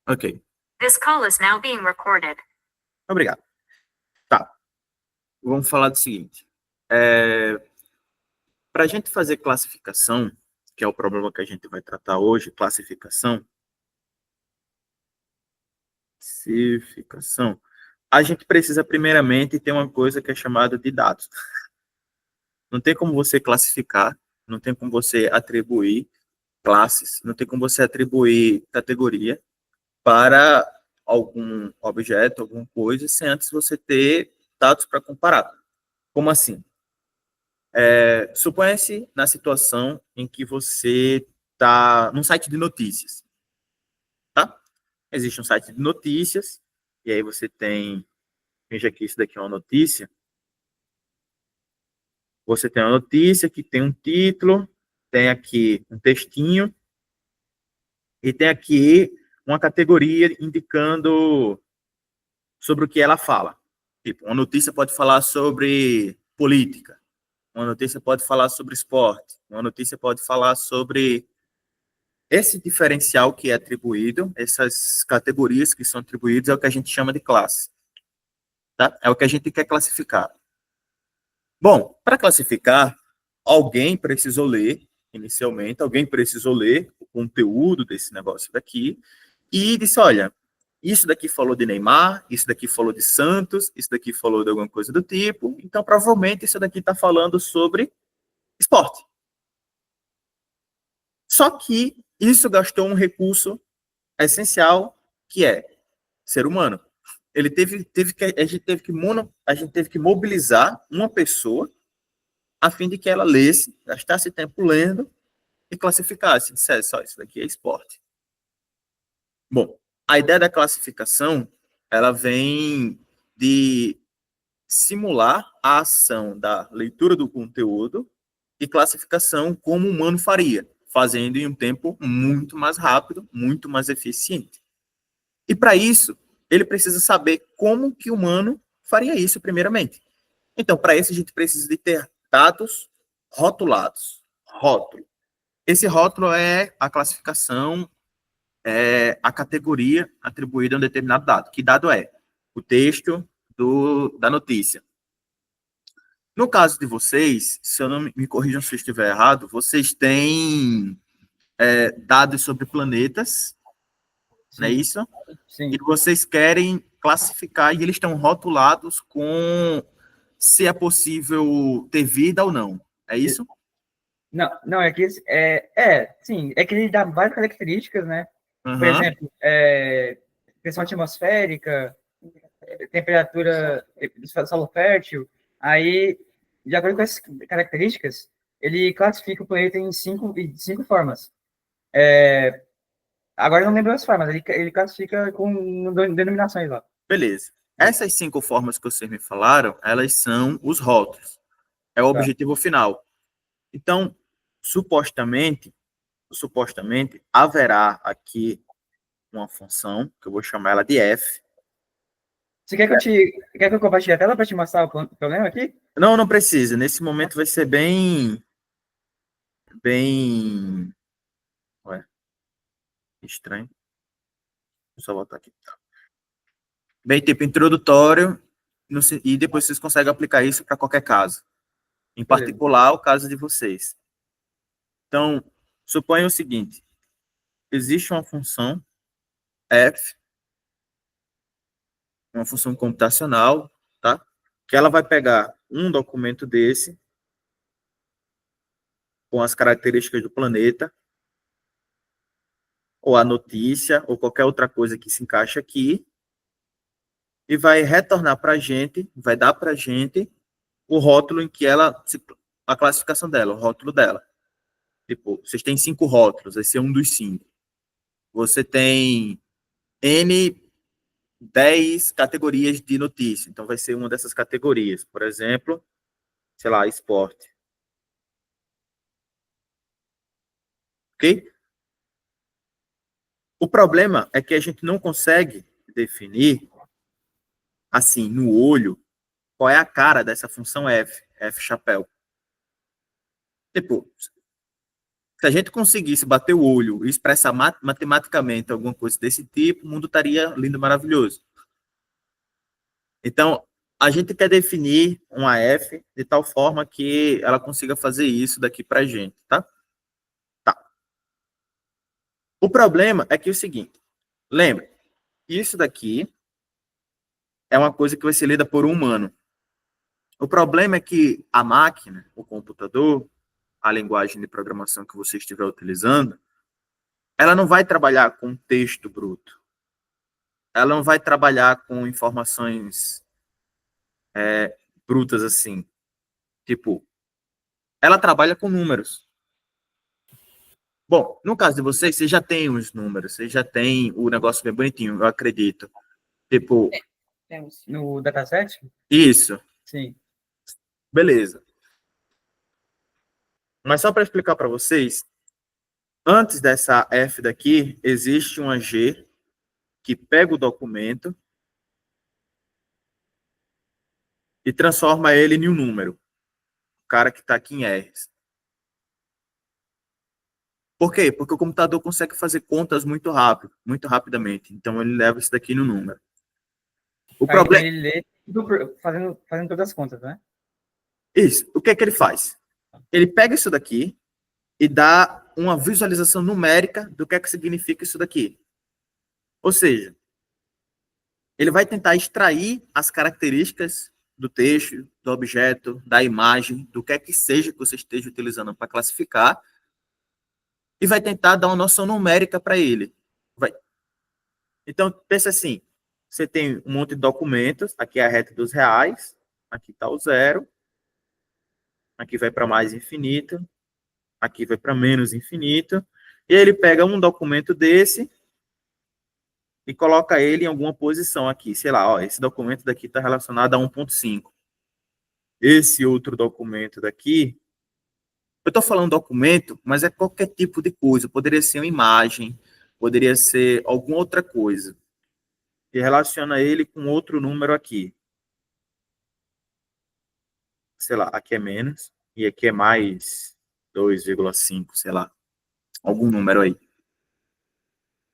Ok, This call is now being recorded. obrigado. Tá, vamos falar do seguinte. Para a gente fazer classificação, que é o problema que a gente vai tratar hoje, classificação, a gente precisa primeiramente ter uma coisa que é chamada de dados. Não tem como você classificar, não tem como você atribuir classes, não tem como você atribuir categoria para algum objeto, alguma coisa, sem antes você ter dados para comparar. Como assim? Suponha-se na situação em que você está num site de notícias, tá? Existe um site de notícias, e aí você tem, veja que isso daqui é uma notícia, você tem uma notícia que tem um título, tem aqui um textinho, e tem aqui uma categoria indicando sobre o que ela fala. Tipo, uma notícia pode falar sobre política, uma notícia pode falar sobre esporte, uma notícia pode falar sobre esse diferencial que é atribuído, essas categorias que são atribuídas é o que a gente chama de classe, tá? É o que a gente quer classificar. Bom, para classificar, alguém precisou ler, inicialmente, alguém precisou ler o conteúdo desse negócio daqui e disse, olha, isso daqui falou de Neymar, isso daqui falou de Santos, isso daqui falou de alguma coisa do tipo, então provavelmente isso daqui está falando sobre esporte. Só que isso gastou um recurso essencial, que é ser humano. Ele teve que a gente teve que mobilizar uma pessoa a fim de que ela lesse, gastasse tempo lendo e classificasse, dissesse, só isso daqui é esporte. Bom, a ideia da classificação, ela vem de simular a ação da leitura do conteúdo e classificação como o humano faria, fazendo em um tempo muito mais rápido, muito mais eficiente. E para isso, ele precisa saber como que o humano faria isso primeiramente. Então, para isso, a gente precisa de ter dados rotulados. Rótulo. Esse rótulo é a classificação, é a categoria atribuída a um determinado dado. Que dado é? O texto da notícia. No caso de vocês, se eu não me corrijam se eu estiver errado, vocês têm dados sobre planetas, não é Sim, isso? E sim. vocês querem classificar e eles estão rotulados com se é possível ter vida ou não. É isso? Não, não, sim, é que ele dá várias características, né? Por Uhum. exemplo, pressão atmosférica, temperatura do solo fértil, aí, de acordo com essas características, ele classifica o planeta em cinco formas. Agora eu não lembro as formas, ele classifica com denominações lá. Beleza. Essas 5 formas que vocês me falaram, elas são os rótulos. É o Tá. objetivo final. Então, supostamente haverá aqui uma função, que eu vou chamar ela de f. Você quer que eu compartilhe a tela para te mostrar o problema aqui? Não, não precisa. Nesse momento vai ser bem, ué, estranho. Vou só voltar aqui. Bem, tipo, introdutório, e depois vocês conseguem aplicar isso para qualquer caso. Em Beleza. particular, o caso de vocês. Então, suponha o seguinte: existe uma função f, uma função computacional, tá? Que ela vai pegar um documento desse, com as características do planeta, ou a notícia, ou qualquer outra coisa que se encaixe aqui, e vai retornar para a gente, vai dar para a gente o rótulo em que ela, a classificação dela, o rótulo dela. Tipo, vocês têm 5 rótulos, esse é um dos 5. Você tem N 10 categorias de notícia, então vai ser uma dessas categorias. Por exemplo, sei lá, esporte. Ok? O problema é que a gente não consegue definir, assim, no olho, qual é a cara dessa função F chapéu. Tipo, Se a gente conseguisse bater o olho e expressar matematicamente alguma coisa desse tipo, o mundo estaria lindo, maravilhoso. Então, a gente quer definir uma F de tal forma que ela consiga fazer isso daqui para a gente, tá? Tá. O problema é que é o seguinte, lembra, isso daqui é uma coisa que vai ser lida por um humano. O problema é que a máquina, o computador, a linguagem de programação que você estiver utilizando, ela não vai trabalhar com texto bruto. Ela não vai trabalhar com informações brutas assim. Tipo, ela trabalha com números. Bom, no caso de vocês, vocês já têm os números, vocês já têm o negócio bem bonitinho, eu acredito. Tipo, Temos. No dataset? isso, Sim. beleza. Mas só para explicar para vocês, antes dessa F daqui, existe uma G que pega o documento e transforma ele em um número. O cara que está aqui em R. Por quê? Porque o computador consegue fazer contas muito rápido, muito rapidamente. Então ele leva isso daqui no número. O Aí então problema. ele lê fazendo todas as contas, né? Isso. O que é que ele faz? Ele pega isso daqui e dá uma visualização numérica do que é que significa isso daqui. Ou seja, ele vai tentar extrair as características do texto, do objeto, da imagem, do que é que seja que você esteja utilizando para classificar, e vai tentar dar uma noção numérica para ele. Vai. Então, pensa assim, você tem um monte de documentos, aqui é a reta dos reais, aqui está o zero, aqui vai para mais infinito, aqui vai para menos infinito, e ele pega um documento desse e coloca ele em alguma posição aqui. Sei lá, ó, esse documento daqui está relacionado a 1.5. Esse outro documento daqui, eu estou falando documento, mas é qualquer tipo de coisa. Poderia ser uma imagem, poderia ser alguma outra coisa. E relaciona ele com outro número aqui. Sei lá, aqui é menos, e aqui é mais 2,5, sei lá. Algum número aí.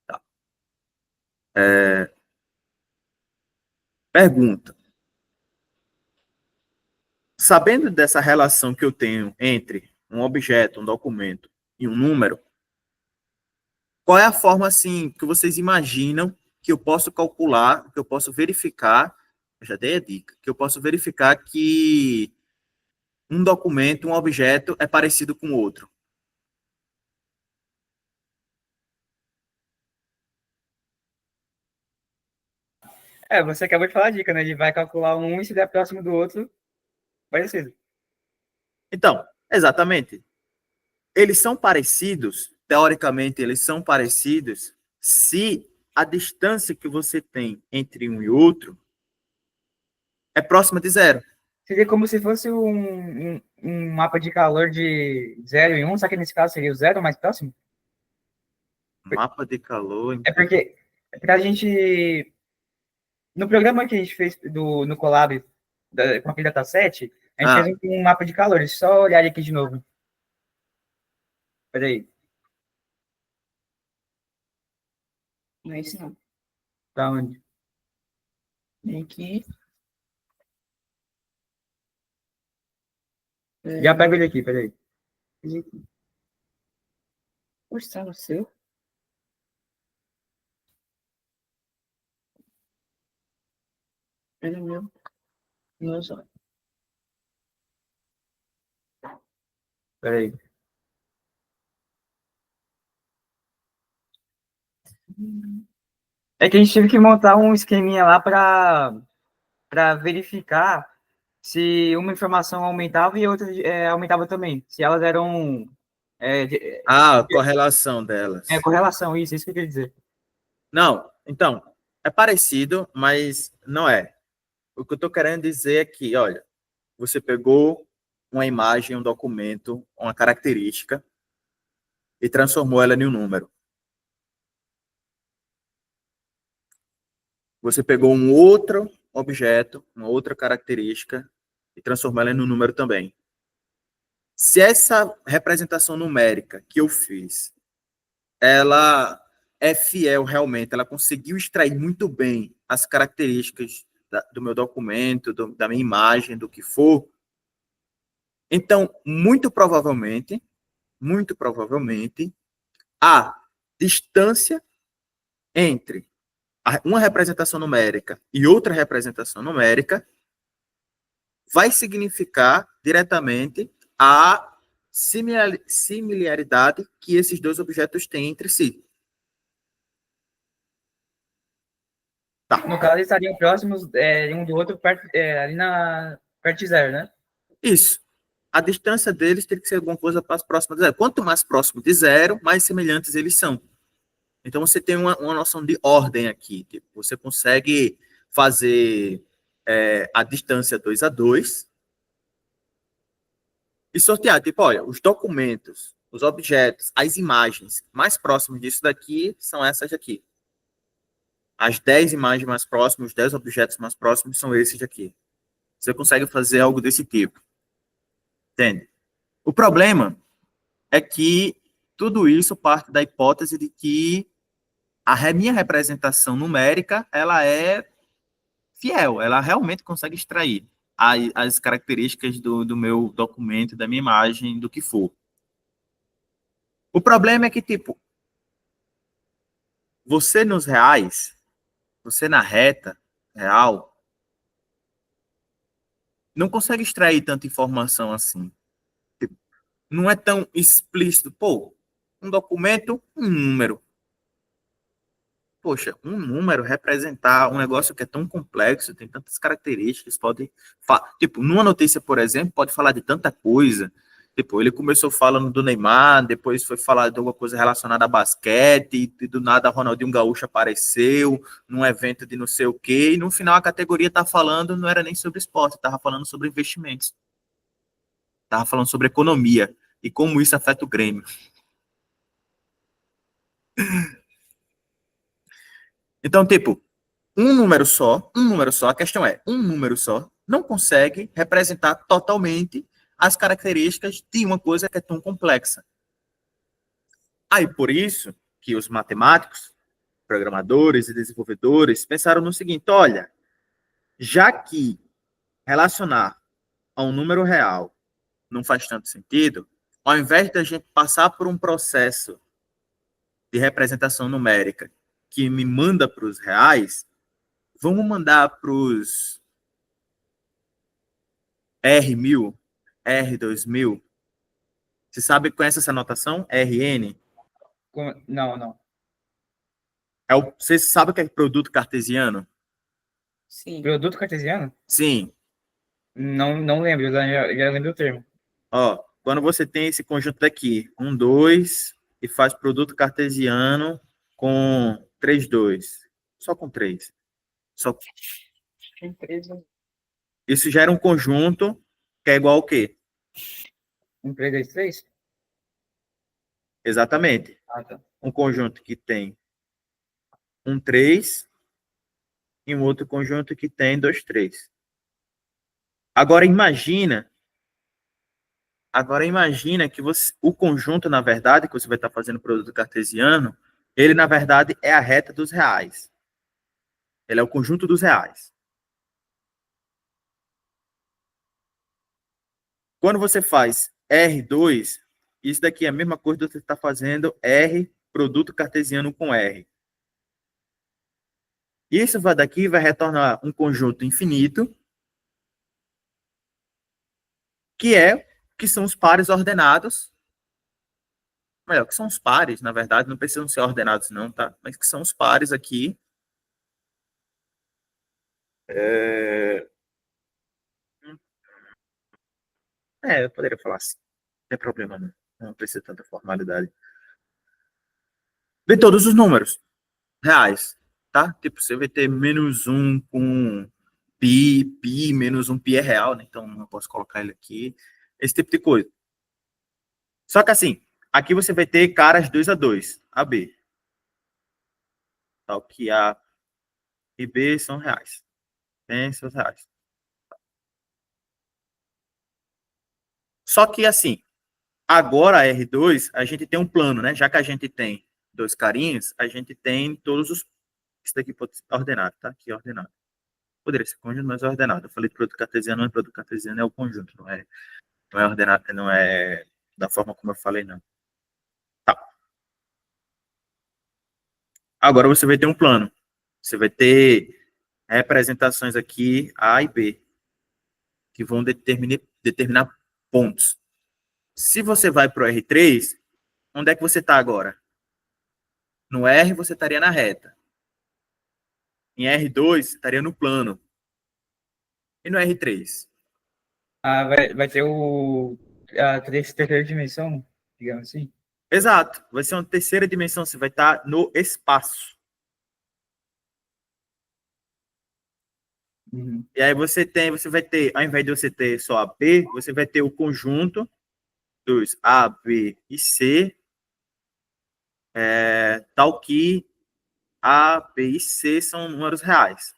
Tá. Pergunta. Sabendo dessa relação que eu tenho entre um objeto, um documento e um número, qual é a forma assim que vocês imaginam que eu posso calcular, que eu posso verificar, eu já dei a dica, que eu posso verificar que um documento, um objeto é parecido com o outro? É, você acabou de falar a dica, né? Ele vai calcular um e se der próximo do outro, parecido. Então, exatamente. Eles são parecidos, teoricamente, eles são parecidos se a distância que você tem entre um e outro é próxima de zero. Seria como se fosse um mapa de calor de 0 e 1, só que nesse caso seria o 0 mais próximo? Mapa de calor. É porque pra gente. No programa que a gente fez no Colab com aquele dataset, a gente Ah, fez um mapa de calor. Deixa eu só olhar ele aqui de novo. Peraí. Não é isso não. Tá onde? Vem aqui. Já pego ele aqui, peraí. Mostrar no seu. É no meu. Meus olhos. Peraí. É que a gente teve que montar um esqueminha lá para verificar se uma informação aumentava e outra aumentava também. Se elas eram. a correlação delas. Correlação, isso que eu queria dizer. Não, então, é parecido, mas não é. O que eu estou querendo dizer é que, olha, você pegou uma imagem, um documento, uma característica e transformou ela em um número. Você pegou um outro objeto, uma outra característica e transformou ela em um número também. Se essa representação numérica que eu fiz, ela é fiel realmente, ela conseguiu extrair muito bem as características do meu documento, da minha imagem, do que for, então, muito provavelmente, a distância entre uma representação numérica e outra representação numérica vai significar diretamente a similaridade que esses dois objetos têm entre si. Tá. No caso, eles estariam próximos um do outro, ali perto de zero, né? Isso. A distância deles tem que ser alguma coisa próxima de zero. Quanto mais próximo de zero, mais semelhantes eles são. Então, você tem uma noção de ordem aqui. Tipo, você consegue fazer a distância 2 a 2 e sortear. Tipo, olha, os documentos, os objetos, as imagens mais próximas disso daqui são essas aqui. As 10 imagens mais próximas, os 10 objetos mais próximos são esses aqui. Você consegue fazer algo desse tipo. Entende? O problema é que tudo isso parte da hipótese de que a minha representação numérica, ela é fiel, ela realmente consegue extrair as características do meu documento, da minha imagem, do que for. O problema é que, tipo, você nos reais, você na reta real, não consegue extrair tanta informação assim. Tipo, não é tão explícito. Pô, um documento, um número. Poxa, um número representar um negócio que é tão complexo, tem tantas características, pode... Tipo, numa notícia, por exemplo, pode falar de tanta coisa. Tipo, ele começou falando do Neymar, depois foi falar de alguma coisa relacionada a basquete, e do nada Ronaldinho Gaúcho apareceu num evento de não sei o quê, e no final a categoria tá falando, não era nem sobre esporte, tava falando sobre investimentos. Tava falando sobre economia e como isso afeta o Grêmio. Então, tipo, um número só, a questão é, um número só não consegue representar totalmente as características de uma coisa que é tão complexa. Aí, por isso que os matemáticos, programadores e desenvolvedores pensaram no seguinte, olha, já que relacionar a um número real não faz tanto sentido, ao invés da gente passar por um processo de representação numérica que me manda para os reais, vamos mandar para os R1000, R2000. Você sabe, conhece essa notação? RN? Não, não. Você sabe o que é produto cartesiano? Sim. Produto cartesiano? Sim. Não lembro, já lembro o termo. Ó, quando você tem esse conjunto daqui, 1, 2, e faz produto cartesiano com 3, 2. Só com 3. Só... Empresa. Isso gera um conjunto que é igual ao quê? 1, 3, 2, 3? Exatamente. Ah, tá. Um conjunto que tem um 3 e um outro conjunto que tem 2, 3. Agora imagina que o conjunto, na verdade, que você vai estar fazendo produto cartesiano, ele, na verdade, é a reta dos reais. Ele é o conjunto dos reais. Quando você faz R2, isso daqui é a mesma coisa que você está fazendo R, produto cartesiano com R. Isso daqui vai retornar um conjunto infinito, que são os pares ordenados. Melhor, que são os pares, na verdade, não precisam ser ordenados não, tá? Mas que são os pares aqui. Eu poderia falar assim. Não tem problema não. Não precisa de tanta formalidade. De todos os números reais, tá? Tipo, você vai ter menos 1 com pi, menos 1 pi é real, né? Então, não posso colocar ele aqui. Esse tipo de coisa. Só que assim, aqui você vai ter caras 2 a 2, AB. Tal que A e B são reais. Tem seus reais. Só que assim, Agora, a R2, a gente tem um plano, né? Já que a gente tem dois carinhas, a gente tem todos os... Isso daqui pode ser ordenado, tá? Aqui, ordenado. Poderia ser conjunto, mas é ordenado. Eu falei de produto cartesiano, não é produto cartesiano, é o conjunto, não é ordenado, não é da forma como eu falei, não. Tá. Agora você vai ter um plano. Você vai ter representações aqui, A e B, que vão determinar pontos. Se você vai para o R3, onde é que você está agora? No R, você estaria na reta. Em R2, você estaria no plano. E no R3? Vai ter a terceira dimensão, digamos assim. Exato. Vai ser uma terceira dimensão. Você vai estar no espaço. Uhum. E aí você vai ter, ao invés de você ter só a B, você vai ter o conjunto dos A, B e C, tal que A, B e C são números reais.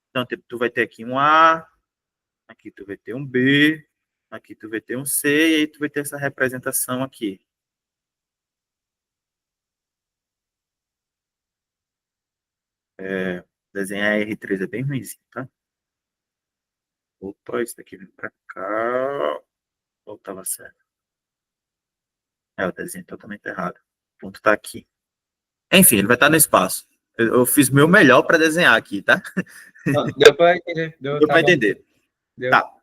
Então, tipo, tu vai ter aqui um A, aqui tu vai ter um B, aqui tu vai ter um C, e aí tu vai ter essa representação aqui. Desenhar R3 é bem ruimzinho, tá? Opa, isso daqui vem pra cá. Ou tava certo? O desenho é totalmente errado. O ponto tá aqui. Enfim, ele vai estar no espaço. Eu fiz meu melhor para desenhar aqui, tá? Deu para entender. Deu Tá para bom. entender. Deu. Tá.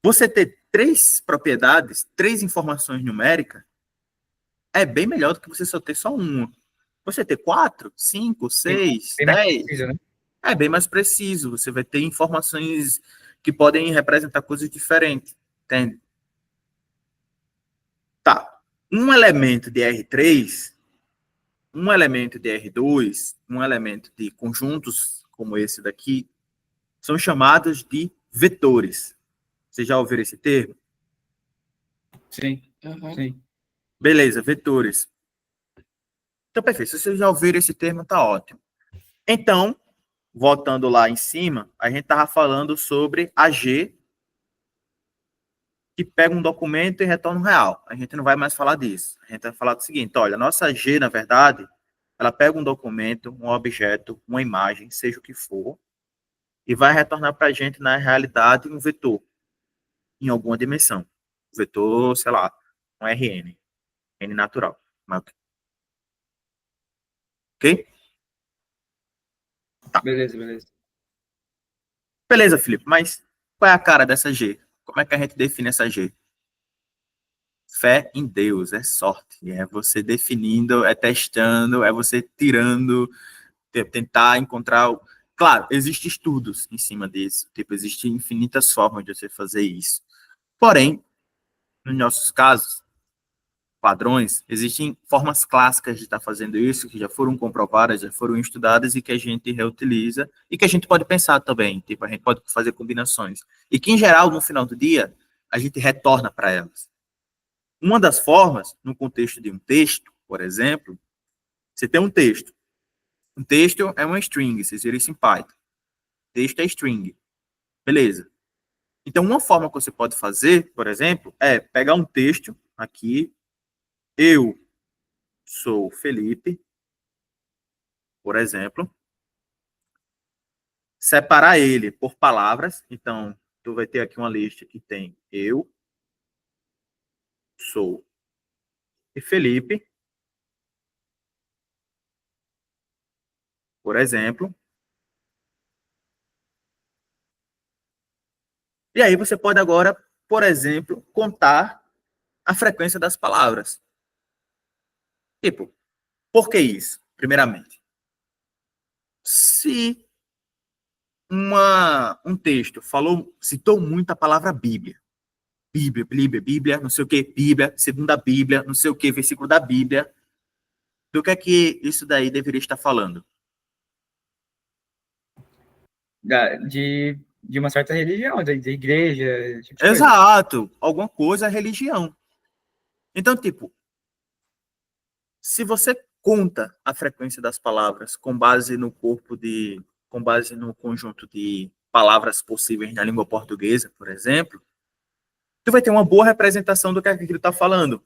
Você ter três propriedades, três informações numéricas, é bem melhor do que você só ter só uma. Você ter 4, 5, 6, Bem mais 10, preciso, né? é bem mais preciso. Você vai ter informações que podem representar coisas diferentes. Entende? Tá. Um elemento de R3, um elemento de R2, um elemento de conjuntos como esse daqui, são chamados de vetores. Vocês já ouviram esse termo? Sim, Uhum. sim. Beleza, vetores. Então, perfeito. Se vocês já ouviram esse termo, tá ótimo. Então, voltando lá em cima, a gente estava falando sobre a G, que pega um documento e retorna um real. A gente não vai mais falar disso. A gente vai falar do seguinte, olha, a nossa G, na verdade, ela pega um documento, um objeto, uma imagem, seja o que for, e vai retornar para a gente, na realidade, um vetor, em alguma dimensão. Vetor, sei lá, um Rn, N natural. Ok? Tá. Beleza, beleza. Beleza, Felipe, mas qual é a cara dessa G? Como é que a gente define essa G? Fé em Deus, é sorte. É você definindo, é testando, é você tirando, tentar encontrar. Claro, existem estudos em cima disso. Tipo, existem infinitas formas de você fazer isso. Porém, nos nossos casos, padrões, existem formas clássicas de estar fazendo isso, que já foram comprovadas, já foram estudadas e que a gente reutiliza e que a gente pode pensar também. Tipo, a gente pode fazer combinações. E que, em geral, no final do dia, a gente retorna para elas. Uma das formas, no contexto de um texto, por exemplo, você tem um texto. Um texto é uma string, vocês viram isso em Python. Texto é string. Beleza. Então, uma forma que você pode fazer, por exemplo, é pegar um texto aqui. Eu sou Felipe, por exemplo. Separar ele por palavras. Então, tu vai ter aqui uma lista que tem eu sou e Felipe, por exemplo. E aí você pode agora, por exemplo, contar a frequência das palavras. Tipo, por que isso? Primeiramente, se um texto citou muito a palavra Bíblia, Bíblia, não sei o que, Bíblia, segunda Bíblia, não sei o que, versículo da Bíblia, do que é que isso daí deveria estar falando? De uma certa religião, de igreja, esse tipo de coisa. Exato, alguma coisa, religião. Então, tipo, se você conta a frequência das palavras com base com base no conjunto de palavras possíveis na língua portuguesa, por exemplo, tu vai ter uma boa representação do que aquilo está falando,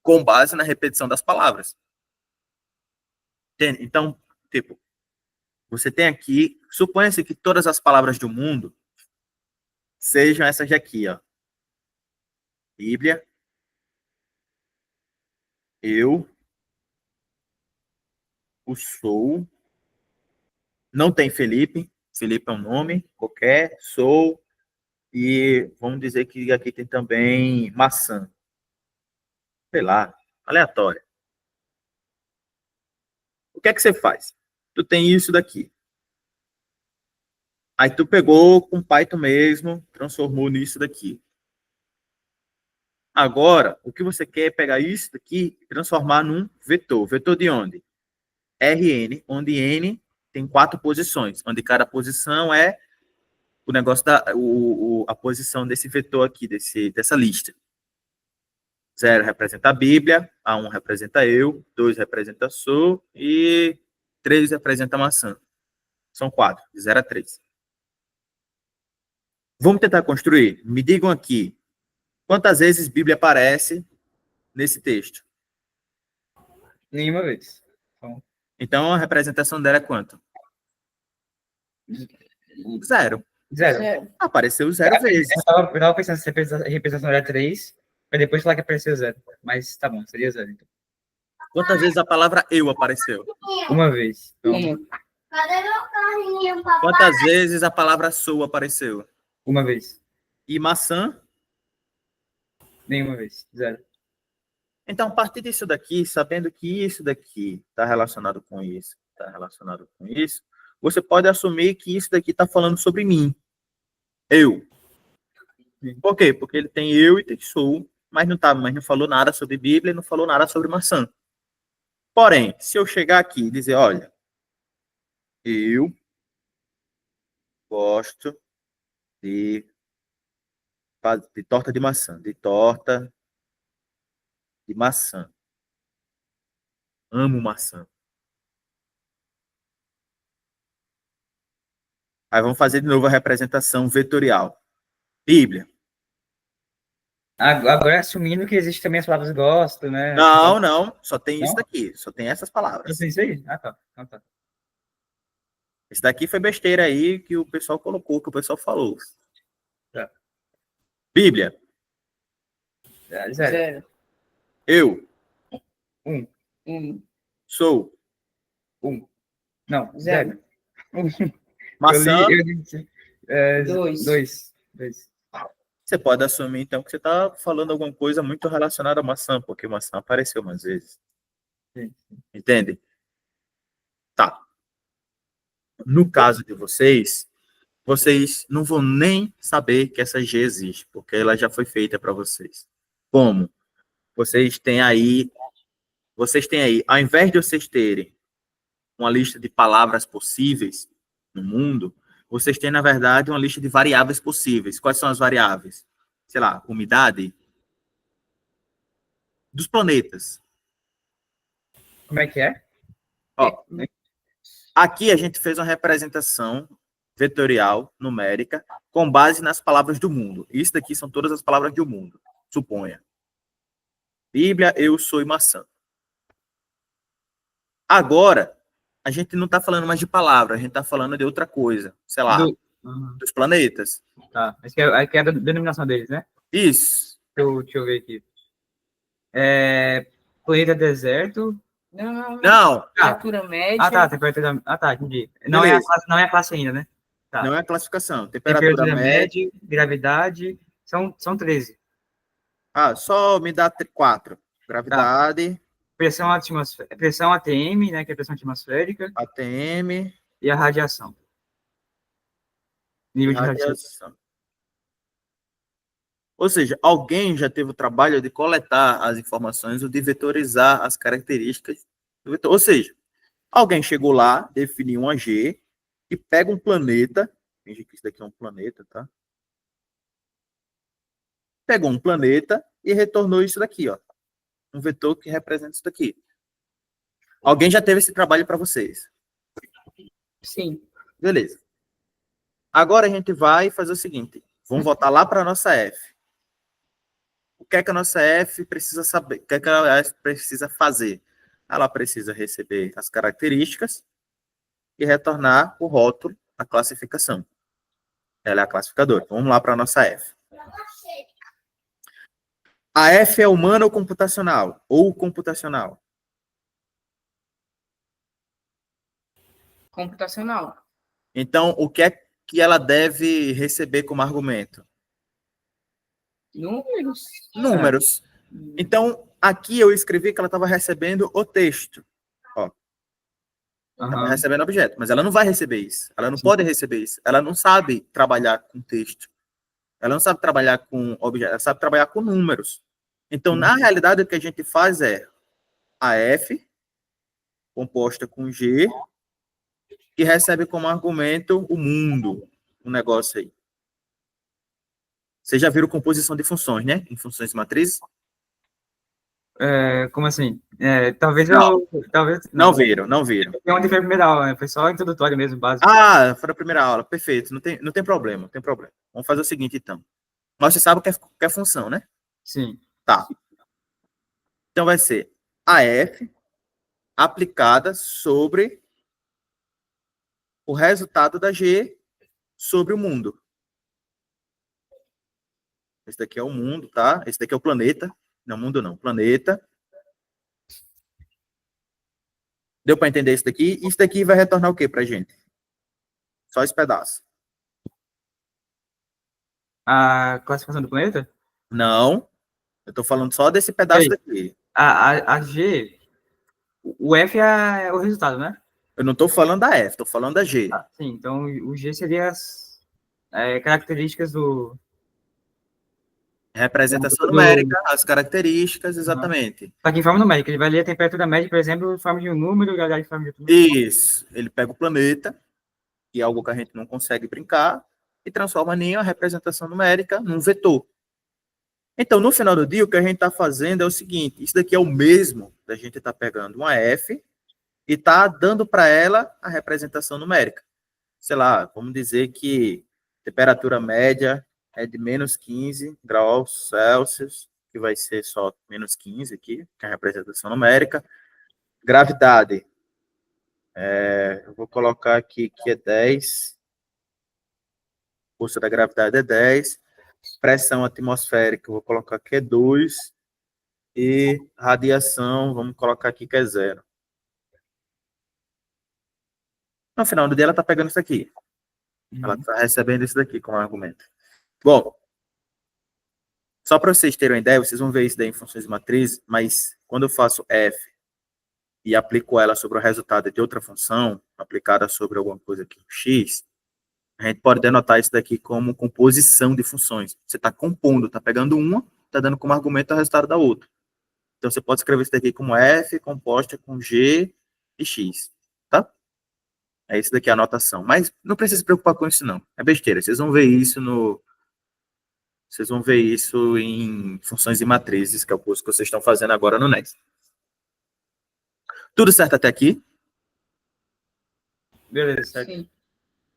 com base na repetição das palavras. Entende? Então, tipo, você tem aqui, suponha-se que todas as palavras do mundo sejam essas daqui, ó. Bíblia, eu, o sou, não tem Felipe, Felipe é um nome qualquer, sou, e vamos dizer que aqui tem também maçã. Sei lá, aleatória. O que é que você faz? Tu tem isso daqui. Aí tu pegou com Python mesmo, transformou nisso daqui. Agora, o que você quer é pegar isso daqui e transformar num vetor. Vetor de onde? Rn, onde n tem 4 posições, onde cada posição é o negócio a posição desse vetor aqui, dessa lista. 0 representa a Bíblia, A1 representa eu, 2 representa sou e 3 representa a maçã. São 4, de 0 a 3. Vamos tentar construir. Me digam aqui, quantas vezes Bíblia aparece nesse texto? Nenhuma vez. Então, a representação dela é quanto? 0. Zero. Apareceu 0 vezes. Eu tava pensando se a representação era 3, para depois falar que apareceu 0. Mas tá bom, seria 0. Então. Quantas vezes a palavra eu apareceu? Uma vez. Então, Cadê meu carrinho, papai? Quantas vezes a palavra sou apareceu? uma vez. E maçã? Nenhuma vez. 0. Então, a partir disso daqui, sabendo que isso daqui está relacionado com isso, você pode assumir que isso daqui está falando sobre mim. Eu. Por quê? Porque ele tem eu e tem sou, mas não falou nada sobre Bíblia e não falou nada sobre maçã. Porém, se eu chegar aqui e dizer, olha, eu gosto de torta de maçã, de torta de maçã. Amo maçã. Aí vamos fazer de novo a representação vetorial. Bíblia. Agora, assumindo que existe também as palavras gosto, né? Não. Só tem Não? isso daqui. Só tem essas palavras. Você isso aí? Ah, tá. Ah, tá. Esse daqui foi besteira aí que o pessoal colocou, que o pessoal falou. Tá. Bíblia. 0. Zero. Eu 1. sou. Não, Zero. 0. Maçã. Eu li 2. 2. Você pode assumir, então, que você está falando alguma coisa muito relacionada à maçã, porque maçã apareceu umas vezes. Sim. Entende? Tá. No caso de vocês não vão nem saber que essa G existe, porque ela já foi feita para vocês. Como? Vocês têm aí, ao invés de vocês terem uma lista de palavras possíveis no mundo, vocês têm, na verdade, uma lista de variáveis possíveis. Quais são as variáveis? Sei lá, umidade dos planetas. Como é que é? Ó, aqui a gente fez uma representação vetorial, numérica, com base nas palavras do mundo. Isso daqui são todas as palavras do mundo, suponha. Bíblia, eu sou e maçã. Agora, a gente não está falando mais de palavra, a gente está falando de outra coisa. Sei lá, dos planetas. Tá. Aí que é a denominação deles, né? Isso. Deixa eu ver aqui. Planeta deserto. Não. Temperatura média. Ah, tá. Temperatura. Ah, tá. Entendi. Não é a classe ainda, né? Tá. Não é a classificação. Temperatura média. Gravidade. São 13. Ah, só me dá 4. Gravidade. Tá. Pressão ATM, né? Que é a pressão atmosférica. ATM. E a radiação. Nível de radiação. Ou seja, alguém já teve o trabalho de coletar as informações ou de vetorizar as características do vetor. Ou seja, alguém chegou lá, definiu uma G e pega um planeta. Finge que isso daqui é um planeta, tá? Pegou um planeta e retornou isso daqui, ó. Um vetor que representa isso daqui. Alguém já teve esse trabalho para vocês? Sim. Beleza. Agora a gente vai fazer o seguinte. Vamos voltar lá para a nossa F. que é que a nossa F precisa saber? O que é que a F precisa fazer? Ela precisa receber as características e retornar o rótulo, a classificação. Ela é a classificadora. Então, vamos lá para a nossa F. A F é humana ou computacional? Ou computacional? Computacional. Então, o que é que ela deve receber como argumento? Números. Números. Então, aqui eu escrevi que ela estava recebendo o texto. Ó, estava recebendo objeto, mas ela não vai receber isso. Ela não pode receber isso. Ela não sabe trabalhar com texto. Ela não sabe trabalhar com objetos. Ela sabe trabalhar com números. Então, na realidade, o que a gente faz é a F composta com G, que recebe como argumento o mundo, um negócio aí. Vocês já viram composição de funções, né? Em funções de matrizes? Como assim? Talvez Não. Talvez. Não viram, não viram. Tem onde foi a primeira aula, né? Foi só introdutório mesmo, básico. Ah, foi a primeira aula. Perfeito. Não tem problema, não tem problema. Vamos fazer o seguinte, então. Mas você sabe o que é função, né? Sim. Tá. Então vai ser a F aplicada sobre o resultado da G sobre o mundo. Esse daqui é o mundo, tá? Esse daqui é o planeta. Não, mundo não, planeta. Deu para entender isso daqui? Isso daqui vai retornar o quê pra gente? Só esse pedaço. A classificação do planeta? Não. Eu tô falando só desse pedaço daqui. A G, o F é o resultado, né? Eu não tô falando da F, tô falando da G. Sim, então o G seria as características do... Representação numérica, as características, exatamente. Só que em forma numérica, ele vai ler a temperatura média, por exemplo, em forma de um número, gravidade em forma de outro número. Isso. Ele pega o planeta, que é algo que a gente não consegue brincar, e transforma em uma representação numérica num vetor. Então, no final do dia, o que a gente está fazendo é o seguinte: isso daqui é o mesmo da gente estar pegando uma F e tá dando para ela a representação numérica. Sei lá, vamos dizer que temperatura média é de menos 15 graus Celsius, que vai ser só menos 15 aqui, que é a representação numérica. Gravidade, eu vou colocar aqui que é 10. Força da gravidade é 10. Pressão atmosférica, eu vou colocar que é 2. E radiação, vamos colocar aqui que é 0. No final do dia, ela está pegando isso aqui. Ela está recebendo isso daqui como argumento. Bom, só para vocês terem uma ideia, vocês vão ver isso daí em funções de matriz, mas quando eu faço f e aplico ela sobre o resultado de outra função, aplicada sobre alguma coisa aqui, x, a gente pode denotar isso daqui como composição de funções. Você está compondo, está pegando uma, está dando como argumento o resultado da outra. Então, você pode escrever isso daqui como f composta com g e x, tá? É isso daqui a anotação. Mas não precisa se preocupar com isso, não. É besteira. Vocês vão ver isso Vocês vão ver isso em funções e matrizes, que é o curso que vocês estão fazendo agora no NES. Tudo certo até aqui? Beleza, certo. Sim.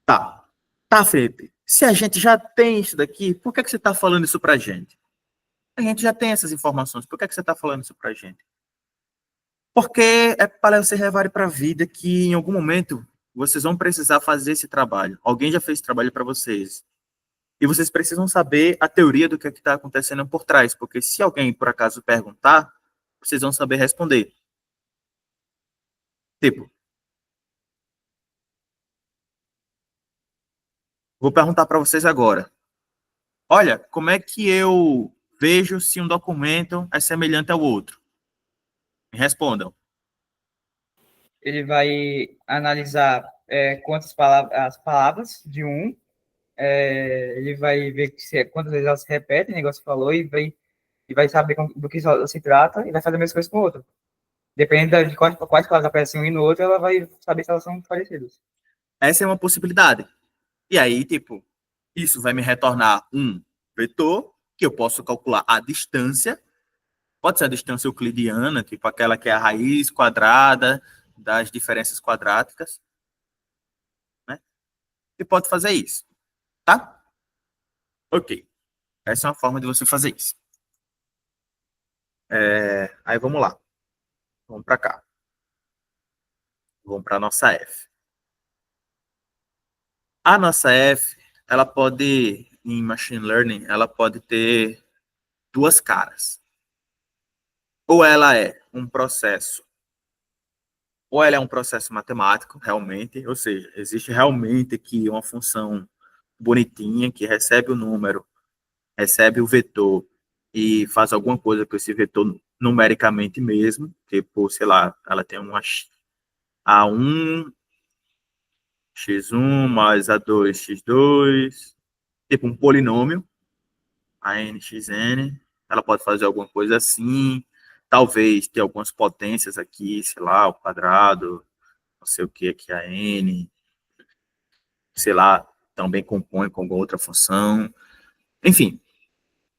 Tá. Tá, Felipe. Se a gente já tem isso daqui, por que você está falando isso pra gente? A gente já tem essas informações. Por que você está falando isso pra gente? Porque é para vocês levarem para a vida que em algum momento vocês vão precisar fazer esse trabalho. Alguém já fez esse trabalho para vocês. E vocês precisam saber a teoria do que está acontecendo por trás, porque se alguém, por acaso, perguntar, vocês vão saber responder. Tipo, vou perguntar para vocês agora. Olha, como é que eu vejo se um documento é semelhante ao outro? Me respondam. Ele vai analisar quantas palavras, as palavras de um, ele vai ver quantas vezes elas se repetem, o negócio que falou, e vai saber do que se trata, e vai fazer a mesma coisa com o outro. Dependendo de quais palavras aparecem um e no outro, ela vai saber se elas são parecidas. Essa é uma possibilidade. E aí, tipo, isso vai me retornar um vetor, que eu posso calcular a distância. Pode ser a distância euclidiana, tipo aquela que é a raiz quadrada das diferenças quadráticas, né? E pode fazer isso, tá? Ok. Essa é uma forma de você fazer isso. Aí vamos lá. Vamos para cá. Vamos para a nossa F. A nossa F, ela pode, em Machine Learning, ela pode ter duas caras. Ou ela é um processo, ou ela é um processo matemático, realmente, ou seja, existe realmente aqui uma função bonitinha que recebe o número, recebe o vetor e faz alguma coisa com esse vetor numericamente mesmo, tipo, sei lá, ela tem uma A1, x1 mais A2, x2, tipo um polinômio, AN, XN, ela pode fazer alguma coisa assim, talvez ter algumas potências aqui, sei lá, o quadrado, não sei o que aqui, a N, sei lá, também compõe com alguma outra função. Enfim,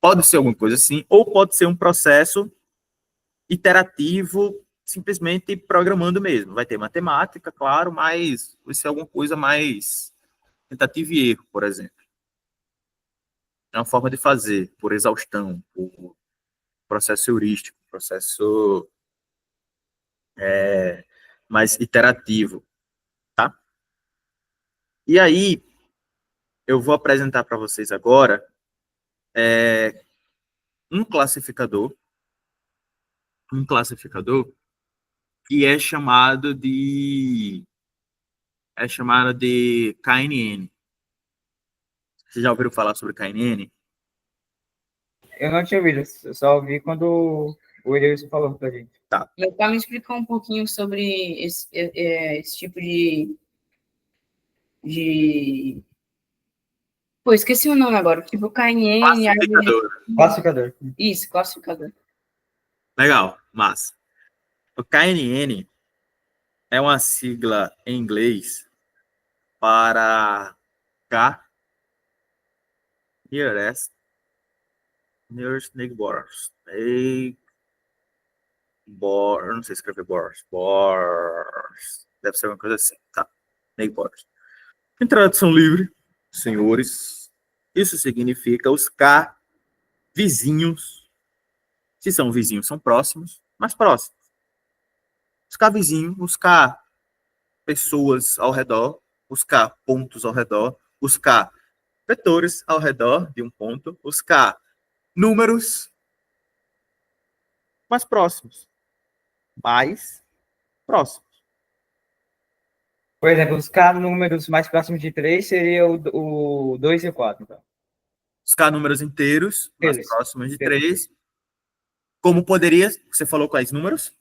pode ser alguma coisa assim, ou pode ser um processo iterativo, simplesmente programando mesmo. Vai ter matemática, claro, mas vai ser alguma coisa mais tentativa e erro, por exemplo. É uma forma de fazer, por exaustão, por processo heurístico, processo mais iterativo, tá? E aí, eu vou apresentar para vocês agora um classificador que é chamado de KNN. Vocês já ouviram falar sobre KNN? Eu não tinha ouvido, eu só ouvi quando o Wilson falou pra gente. Tá. Meu pai me explicou um pouquinho sobre esse tipo de... Pô, esqueci o nome agora. Tipo, KNN... Classificador. Isso, classificador. Legal, massa. O KNN é uma sigla em inglês para K nearest neighbors. Não sei escrever bors. Deve ser uma coisa assim, tá? Neighbors. Em tradução livre, senhores, isso significa os K vizinhos. Se são vizinhos, são próximos, mas próximos. Os K vizinhos, os K pessoas ao redor, os K pontos ao redor, os K vetores ao redor de um ponto, os K números mais próximos. Mais próximos. Por exemplo, os K números mais próximos de 3 seria o 2 e o 4. Então. Os K números inteiros, mais Inteiros. próximos de 3. Como poderia... Você falou quais números?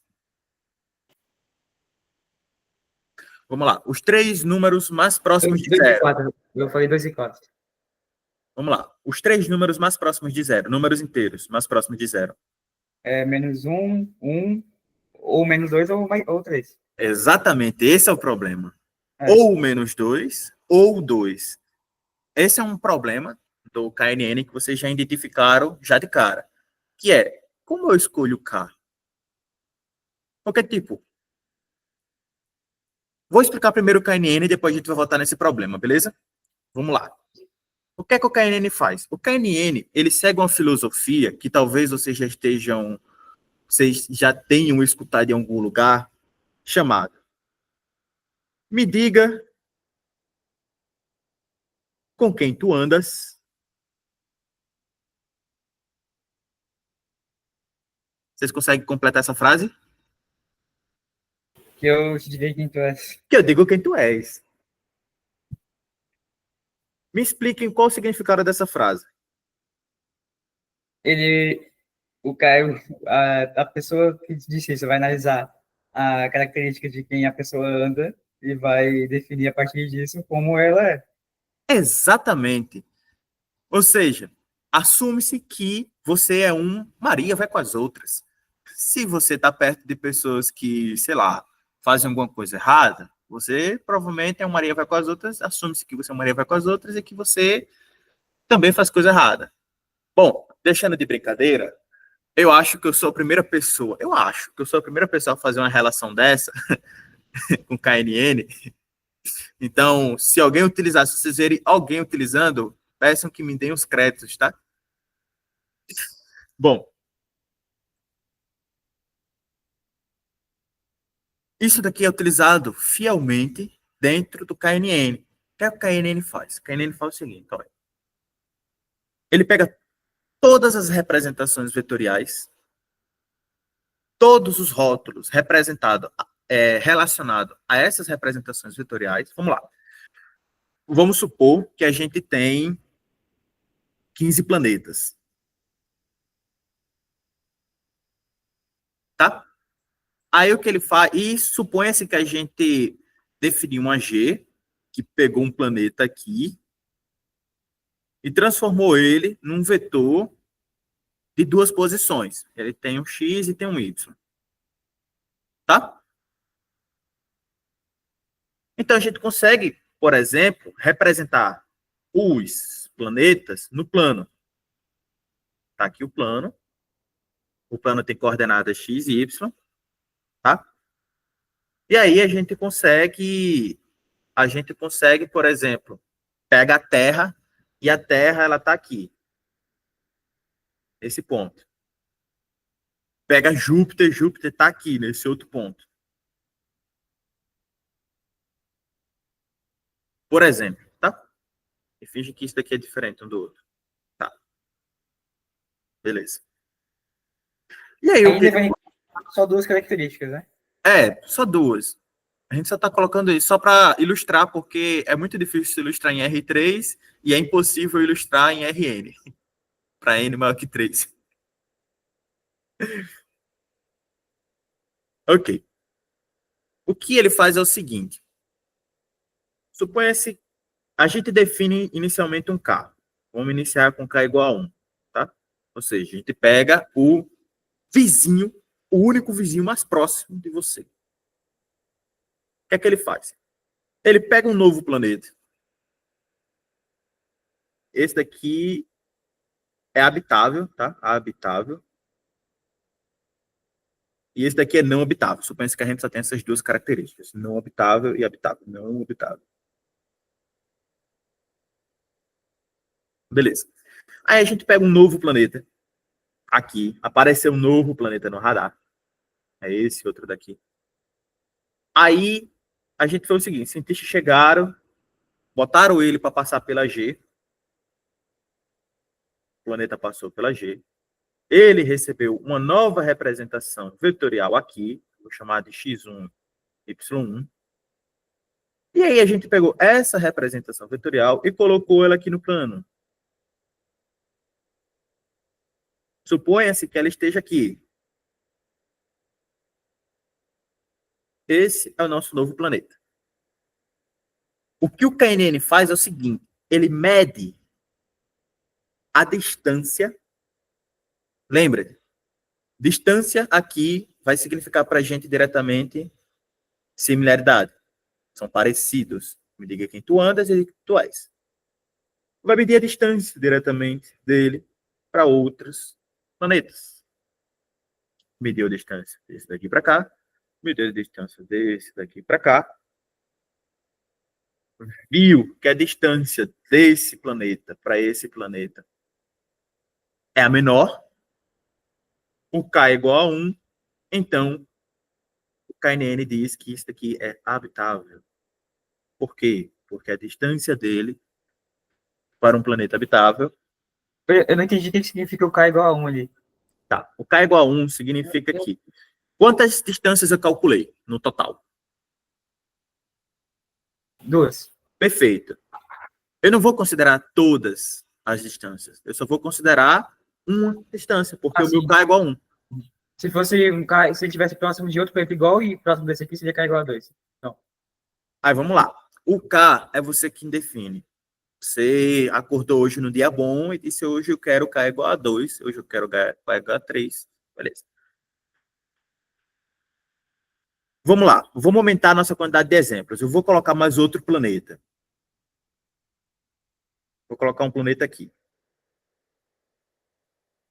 Vamos lá. Os 3 números mais próximos de 2 e zero. 4. Eu falei 2 e 4. Vamos lá. Os 3 números mais próximos de zero. Números inteiros mais próximos de zero. É menos 1, 1, ou menos 2 ou 3. Exatamente. Esse é o problema. Ou menos 2, ou 2. Esse é um problema do KNN que vocês já identificaram já de cara. Que é, como eu escolho K? Porque, tipo, vou explicar primeiro o KNN e depois a gente vai voltar nesse problema, beleza? Vamos lá. O que é que o KNN faz? O KNN, ele segue uma filosofia que talvez vocês já tenham escutado em algum lugar, chamada me diga com quem tu andas. Vocês conseguem completar essa frase? Que eu te direi quem tu és. Que eu digo quem tu és. Me expliquem qual o significado dessa frase. O Caio, a pessoa que disse isso vai analisar a característica de quem a pessoa anda e vai definir a partir disso como ela é. Exatamente. Ou seja, assume-se que você é um Maria vai com as outras. Se você está perto de pessoas que, sei lá, fazem alguma coisa errada, você provavelmente é um Maria vai com as outras, assume-se que você é um Maria vai com as outras e que você também faz coisa errada. Bom, deixando de brincadeira, eu acho que eu sou a primeira pessoa a fazer uma relação dessa com KNN. Então, se alguém utilizar, se vocês verem alguém utilizando, peçam que me deem os créditos, tá? Bom, Isso daqui é utilizado fielmente dentro do KNN. O que é o KNN faz? O KNN faz o seguinte, olha. Ele pega todas as representações vetoriais, todos os rótulos relacionados a essas representações vetoriais. Vamos lá. Vamos supor que a gente tem 15 planetas. Tá? Aí o que ele faz, e suponha-se que a gente definiu uma G, que pegou um planeta aqui, e transformou ele num vetor de duas posições. Ele tem um X e tem um Y. Tá? Então a gente consegue, por exemplo, representar os planetas no plano. Tá aqui o plano. O plano tem coordenadas X e Y. Tá? E aí a gente consegue, por exemplo, pega a Terra e a Terra ela está aqui, esse ponto. Pega Júpiter, Júpiter está aqui nesse outro ponto. Por exemplo, tá? E finge que isso daqui é diferente um do outro. Tá. Beleza. E aí Ainda vai só duas características, né? só duas. A gente só está colocando isso só para ilustrar, porque é muito difícil ilustrar em R3 e é impossível ilustrar em Rn, para n maior que 3. Ok. O que ele faz é o seguinte. Suponha-se, a gente define inicialmente um K. Vamos iniciar com K igual a 1. Tá? Ou seja, a gente pega o vizinho, o único vizinho mais próximo de você. O que é que ele faz? Ele pega um novo planeta. Esse daqui é habitável, tá? Habitável. E esse daqui é não habitável. Suponha-se que a gente só tem essas duas características. Não habitável e habitável. Não habitável. Beleza. Aí a gente pega um novo planeta. Aqui. Apareceu um novo planeta no radar. É esse outro daqui. Aí a gente fez o seguinte. Cientistas chegaram, botaram ele para passar pela G. O planeta passou pela G. Ele recebeu uma nova representação vetorial aqui. Vou chamar de X1, Y1. E aí a gente pegou essa representação vetorial e colocou ela aqui no plano. Suponha-se que ela esteja aqui. Esse é o nosso novo planeta. O que o KNN faz é o seguinte, ele mede a distância. Lembra? Distância aqui vai significar para a gente diretamente similaridade. São parecidos. Me diga quem tu andas e quem tu és. Vai medir a distância diretamente dele para outros planetas. Mediu a distância desse daqui para cá. Mediu a distância desse daqui para cá. Viu que a distância desse planeta para esse planeta é a menor. O K é igual a 1. Então, o KNN diz que isso aqui é habitável. Por quê? Porque a distância dele para um planeta habitável... Eu não entendi o que significa o K igual a 1 ali. Tá. O K igual a 1 significa que... Quantas distâncias eu calculei no total? 2. Perfeito. Eu não vou considerar todas as distâncias. Eu só vou considerar uma distância, porque o meu K é igual a 1. Se fosse um K, se ele estivesse próximo de outro planeta igual e próximo desse aqui, seria K igual a 2. Então. Aí, vamos lá. O K é você quem define. Você acordou hoje no dia bom e disse hoje eu quero K igual a 2, hoje eu quero K igual a 3. Beleza. Vamos lá. Vamos aumentar a nossa quantidade de exemplos. Eu vou colocar mais outro planeta. Vou colocar um planeta aqui.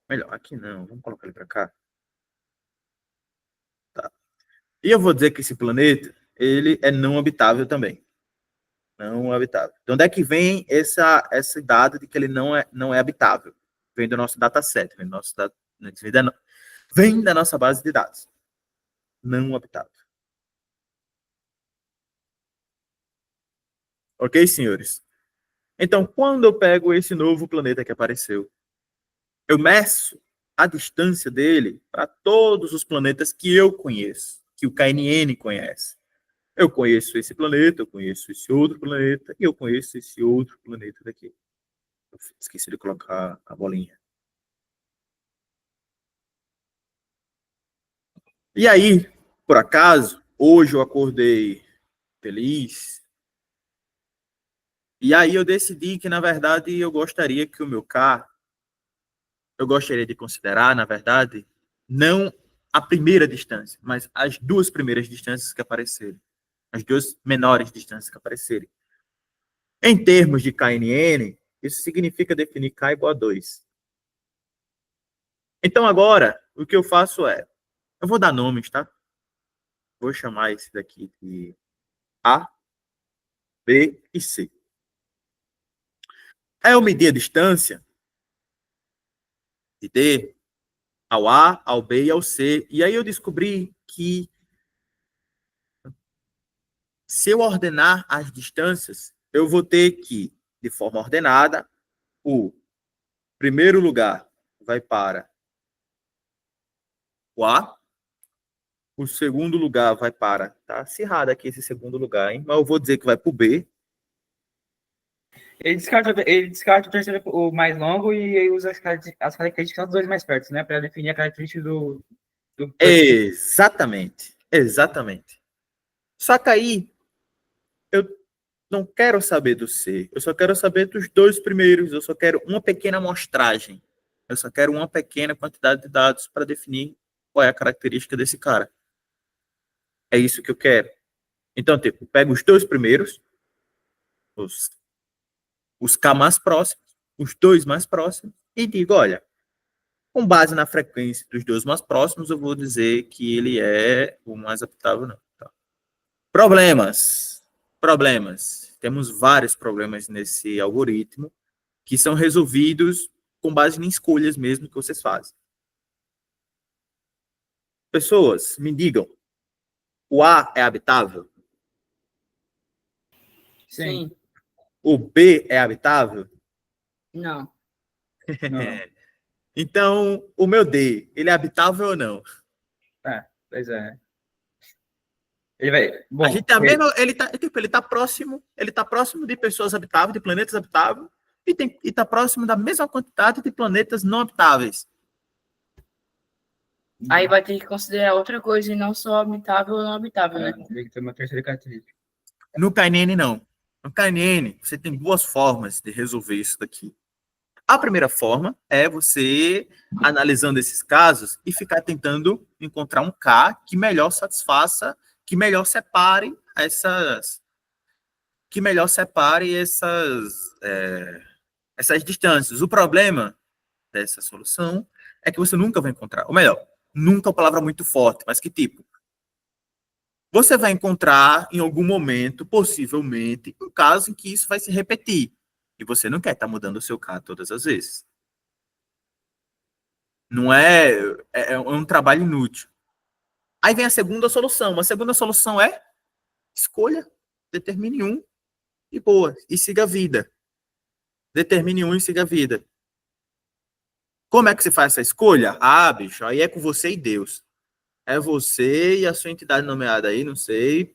Melhor, aqui não. Vamos colocar ele para cá. Tá. E eu vou dizer que esse planeta, ele é não habitável também. Não habitável. De onde é que vem esse dado de que ele não é habitável? Vem do nosso dataset, vem da nossa base de dados. Não habitável. Ok, senhores? Então, quando eu pego esse novo planeta que apareceu, eu meço a distância dele para todos os planetas que eu conheço, que o KNN conhece. Eu conheço esse planeta, eu conheço esse outro planeta, e eu conheço esse outro planeta daqui. Eu esqueci de colocar a bolinha. E aí, por acaso, hoje eu acordei feliz. E aí eu decidi que, na verdade, eu gostaria que o meu carro, eu gostaria de considerar, na verdade, não a primeira distância, mas as duas primeiras distâncias que aparecerem. As duas menores distâncias que aparecerem. Em termos de KNN, isso significa definir K igual a 2. Então, agora, o que eu faço é, eu vou dar nomes, tá? Vou chamar esse daqui de A, B e C. Aí eu medi a distância de D ao A, ao B e ao C. E aí eu descobri que se eu ordenar as distâncias, eu vou ter que, de forma ordenada, o primeiro lugar vai para o A, o segundo lugar vai para... Tá acirrado aqui esse segundo lugar, hein? Mas eu vou dizer que vai para o B. Ele descarta o terceiro, o mais longo, e aí usa as características dos dois mais perto, né? Para definir a característica do cluster. Exatamente. Exatamente. Só que aí, eu não quero saber do C. Eu só quero saber dos dois primeiros. Eu só quero uma pequena amostragem. Eu só quero uma pequena quantidade de dados para definir qual é a característica desse cara. É isso que eu quero. Então, tipo, pego os dois primeiros, os K mais próximos, os dois mais próximos, e digo, olha, com base na frequência dos dois mais próximos, eu vou dizer que ele é o mais aptável, não. Tá. Problemas. Problemas. Temos vários problemas nesse algoritmo que são resolvidos com base em escolhas mesmo que vocês fazem. Pessoas, me digam, o A é habitável? Sim. O B é habitável? Não. Não. Então, o meu D, ele é habitável ou não? Pois é. Ele vai. A Bom, gente tá vendo, ele tá próximo de pessoas habitáveis, de planetas habitáveis, e tá próximo da mesma quantidade de planetas não habitáveis. Aí vai ter que considerar outra coisa e não só habitável ou não habitável, né? Tem que ter uma terceira característica. No KNN, não. No KNN, você tem duas formas de resolver isso daqui. A primeira forma é você analisando esses casos e ficar tentando encontrar um K que melhor satisfaça, que melhor separe essas distâncias. O problema dessa solução é que você nunca vai encontrar, ou melhor, nunca é uma palavra muito forte, mas que tipo? Você vai encontrar em algum momento, possivelmente, um caso em que isso vai se repetir. E você não quer estar mudando o seu K todas as vezes. Não é um trabalho inútil. Aí vem a segunda solução. A segunda solução é escolha, determine um e boa, e siga a vida. Determine um e siga a vida. Como é que você faz essa escolha? Ah, bicho, aí é com você e Deus. É você e a sua entidade nomeada aí, não sei.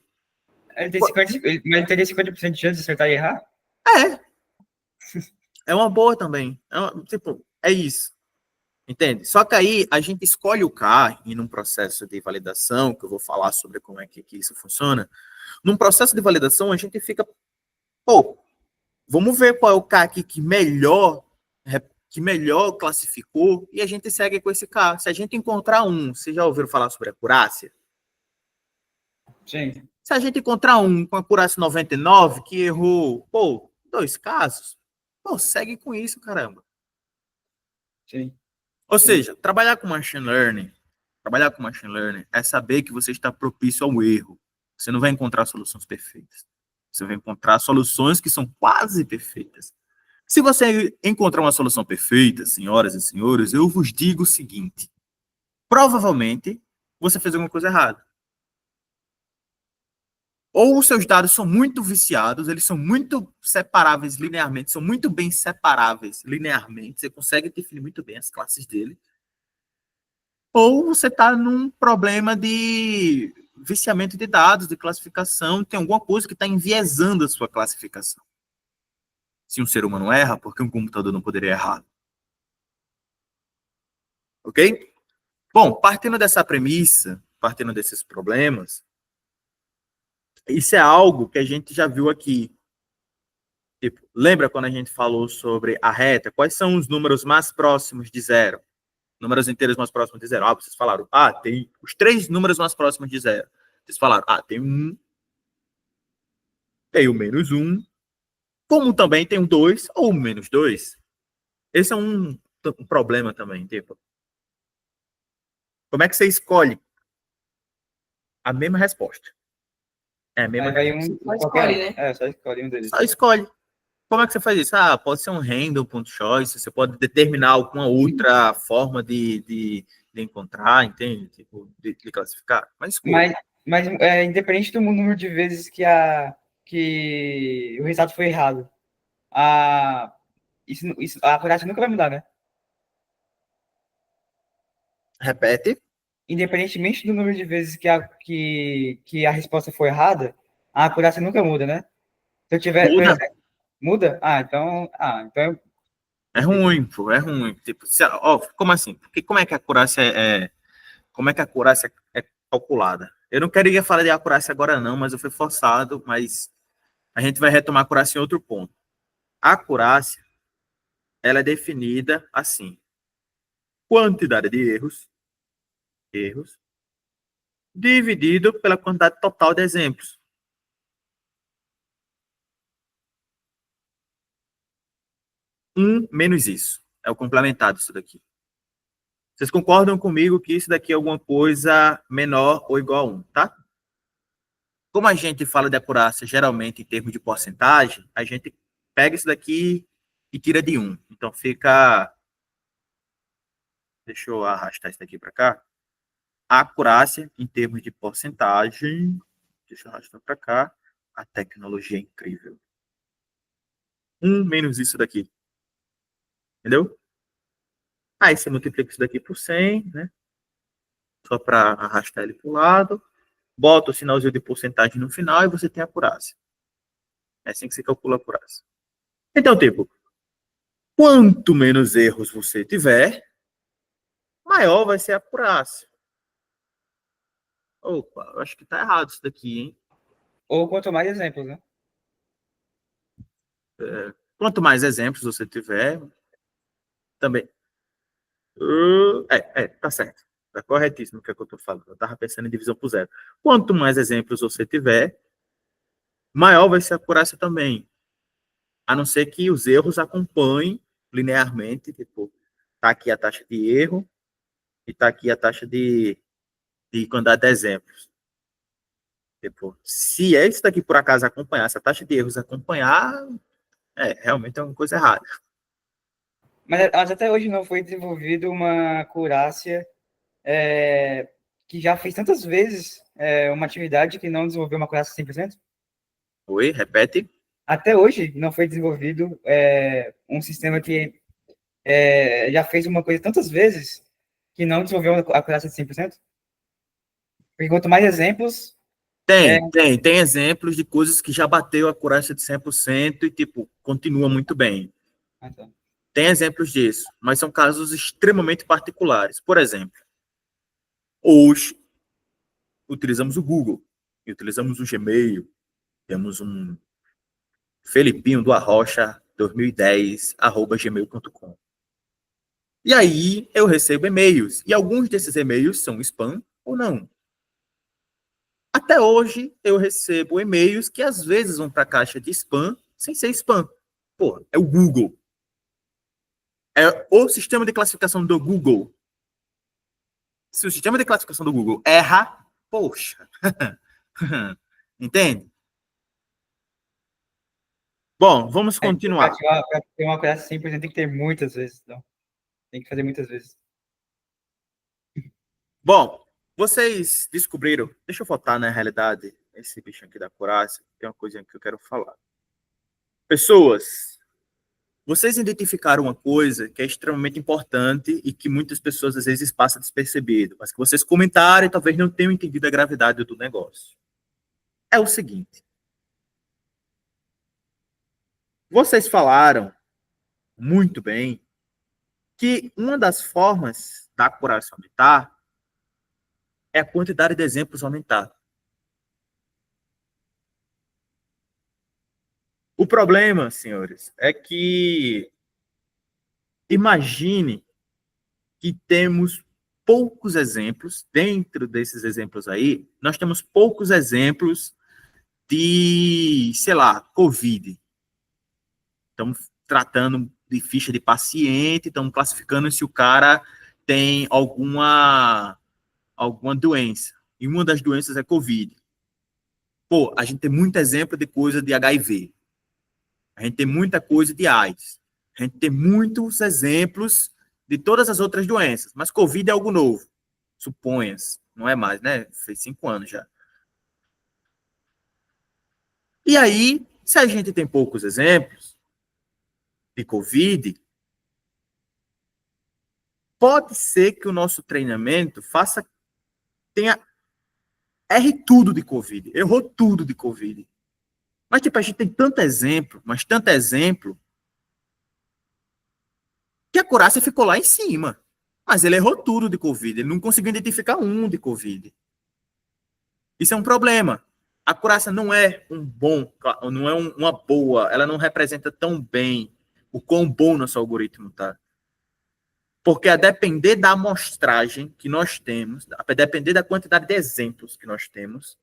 Ele tem 50, mas ele teria 50% de chance de acertar e errar? É. É uma boa também. É isso. Entende? Só que aí a gente escolhe o K e num processo de validação, que eu vou falar sobre como é que isso funciona. Num processo de validação, a gente fica, pô, vamos ver qual é o K aqui que melhor classificou e a gente segue com esse K. Se a gente encontrar um, vocês já ouviram falar sobre acurácia? Sim. Se a gente encontrar um com acurácia 99 que errou, pô, 2 casos, pô, segue com isso, caramba. Sim. Ou seja, trabalhar com machine learning é saber que você está propício ao erro. Você não vai encontrar soluções perfeitas. Você vai encontrar soluções que são quase perfeitas. Se você encontrar uma solução perfeita, senhoras e senhores, eu vos digo o seguinte: provavelmente você fez alguma coisa errada. ou os seus dados são muito viciados, eles são muito separáveis linearmente, são muito bem separáveis linearmente, você consegue definir muito bem as classes dele, ou você está num problema de viciamento de dados, de classificação, tem alguma coisa que está enviesando a sua classificação. Se um ser humano erra, por que um computador não poderia errar? Ok? Bom, partindo dessa premissa, partindo desses problemas, isso é algo que a gente já viu aqui. Tipo, lembra quando a gente falou sobre a reta? Quais são os números mais próximos de zero? Números inteiros mais próximos de zero. Ah, vocês falaram, tem os 3 números mais próximos de zero. Vocês falaram, tem um, tem o menos um, como também tem o 2 ou o menos 2. Esse é um problema também, tipo. Como é que você escolhe a mesma resposta? É a mesma Aí vai resposta. um, Só qualquer escolhe, né? só escolhe um deles. Só escolhe. Como é que você faz isso? Pode ser um random.choice, você pode determinar alguma outra forma de encontrar, entende? Tipo, de classificar. Mas escolha. Mas independente do número de vezes que o resultado foi errado, a, a acurácia nunca vai mudar, né? Repete. Independentemente do número de vezes que a resposta foi errada, a acurácia nunca muda, né? Se eu tiver, por Muda. exemplo, muda? Então É ruim, pô, é ruim. Tipo, como assim? Porque como é que a acurácia como é que a acurácia é calculada? Eu não queria falar de acurácia agora não, mas eu fui forçado, mas a gente vai retomar a acurácia em outro ponto. A acurácia, ela é definida assim: quantidade de erros, dividido pela quantidade total de exemplos. Menos isso. É o complementar disso daqui. Vocês concordam comigo que isso daqui é alguma coisa menor ou igual a 1, tá? Como a gente fala de acurácia geralmente em termos de porcentagem, a gente pega isso daqui e tira de 1. Então fica... Deixa eu arrastar isso daqui para cá. A acurácia em termos de porcentagem... Deixa eu arrastar para cá. A tecnologia é incrível. 1 menos isso daqui. Entendeu? Aí você multiplica isso daqui por 100, né? Só para arrastar ele para o lado. Bota o sinalzinho de porcentagem no final e você tem a acurácia. É assim que se calcula a acurácia. Então, tipo, quanto menos erros você tiver, maior vai ser a acurácia. Opa, eu acho que tá errado isso daqui, hein? ou quanto mais exemplos, né? Quanto mais exemplos você tiver, também. Tá certo. Tá corretíssimo o que, é que eu tô falando. Eu tava pensando em divisão por zero. Quanto mais exemplos você tiver, maior vai ser a acurácia também. A não ser que os erros acompanhem linearmente, tipo, tá aqui a taxa de erro e tá aqui a taxa de quantidade de exemplos. Tipo, se é isso daqui por acaso acompanhar, se a taxa de erros acompanhar, realmente é uma coisa errada. Mas até hoje não foi desenvolvido uma acurácia que já fez tantas vezes uma atividade que não desenvolveu uma acurácia 100%. Oi, repete. Até hoje não foi desenvolvido um sistema que já fez uma coisa tantas vezes que não desenvolveu a acurácia de 100%. Porque quanto mais exemplos... Tem exemplos de coisas que já bateu a acurácia de 100% e, tipo, continua muito bem. Então, Tem exemplos disso, mas são casos extremamente particulares. Por exemplo, hoje utilizamos o Google, e utilizamos o Gmail, temos um Felipinho do Arrocha 2010 @gmail.com. E aí eu recebo e-mails, e alguns desses e-mails são spam ou não. Até hoje eu recebo e-mails que às vezes vão para a caixa de spam sem ser spam. Pô, é o Google. É o sistema de classificação do Google. Se o sistema de classificação do Google erra, poxa. Entende? Bom, vamos continuar. para ter uma acurácia 100% tem que ter muitas vezes. Então, tem que fazer muitas vezes. Bom, vocês descobriram, deixa eu voltar na realidade, esse bichinho aqui da acurácia, tem uma coisinha que eu quero falar. Pessoas, vocês identificaram uma coisa que é extremamente importante e que muitas pessoas às vezes passam despercebido, mas que vocês comentaram e talvez não tenham entendido a gravidade do negócio. É o seguinte. Vocês falaram muito bem que uma das formas da acurácia aumentar é a quantidade de exemplos aumentar. O problema, senhores, é que imagine que temos poucos exemplos, dentro desses exemplos aí, nós temos poucos exemplos de, sei lá, Covid. Estamos tratando de ficha de paciente, estamos classificando se o cara tem alguma doença. E uma das doenças é Covid. Pô, a gente tem muito exemplo de coisa de HIV. A gente tem muita coisa de AIDS. A gente tem muitos exemplos de todas as outras doenças. Mas Covid é algo novo. Suponha-se. Não é mais, né? Fez 5 anos já. E aí, se a gente tem poucos exemplos de Covid, pode ser que o nosso treinamento erre tudo de Covid, errou tudo de Covid. Mas, tipo, a gente tem tanto exemplo, que a acurácia ficou lá em cima. Mas ele errou tudo de Covid, ele não conseguiu identificar um de Covid. Isso é um problema. A acurácia não é uma boa, ela não representa tão bem o quão bom nosso algoritmo está. Porque a depender da amostragem que nós temos, a depender da quantidade de exemplos que nós temos,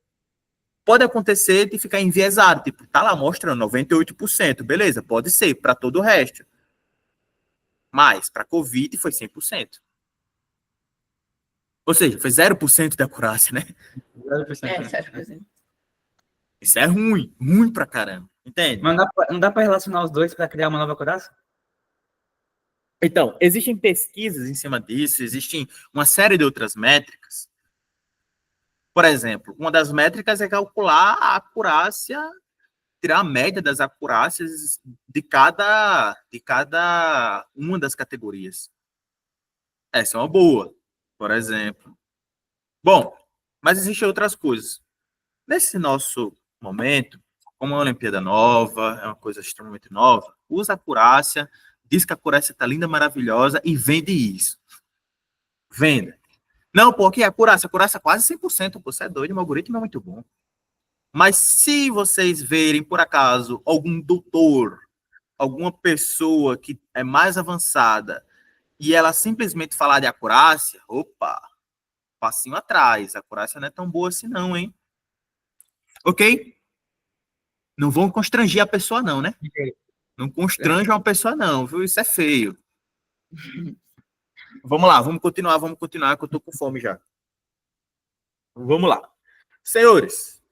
pode acontecer de ficar enviesado. Tipo, tá lá mostrando 98%. Beleza, pode ser para todo o resto. Mas para Covid foi 100%. Ou seja, foi 0% de acurácia, né? 0%. 0%. Isso é ruim pra caramba. Entende? Mas não dá para relacionar os dois para criar uma nova acurácia? Então, existem pesquisas em cima disso, existem uma série de outras métricas. Por exemplo, uma das métricas é calcular a acurácia, tirar a média das acurácias de cada uma das categorias. Essa é uma boa, por exemplo. Bom, mas existem outras coisas. Nesse nosso momento, como é uma Olimpíada nova, é uma coisa extremamente nova, usa a acurácia, diz que a acurácia está linda, maravilhosa e vende isso. Venda. Não, pô, aqui a acurácia quase 100%, pô, você é doido, meu algoritmo é muito bom. Mas se vocês verem, por acaso, algum doutor, alguma pessoa que é mais avançada, e ela simplesmente falar de acurácia, opa, passinho atrás, a acurácia não é tão boa assim não, hein? Ok? Não vão constranger a pessoa não, né? Não constranjam a pessoa não, viu? Isso é feio. Vamos lá, vamos continuar, que eu tô com fome já. Vamos lá. Senhores,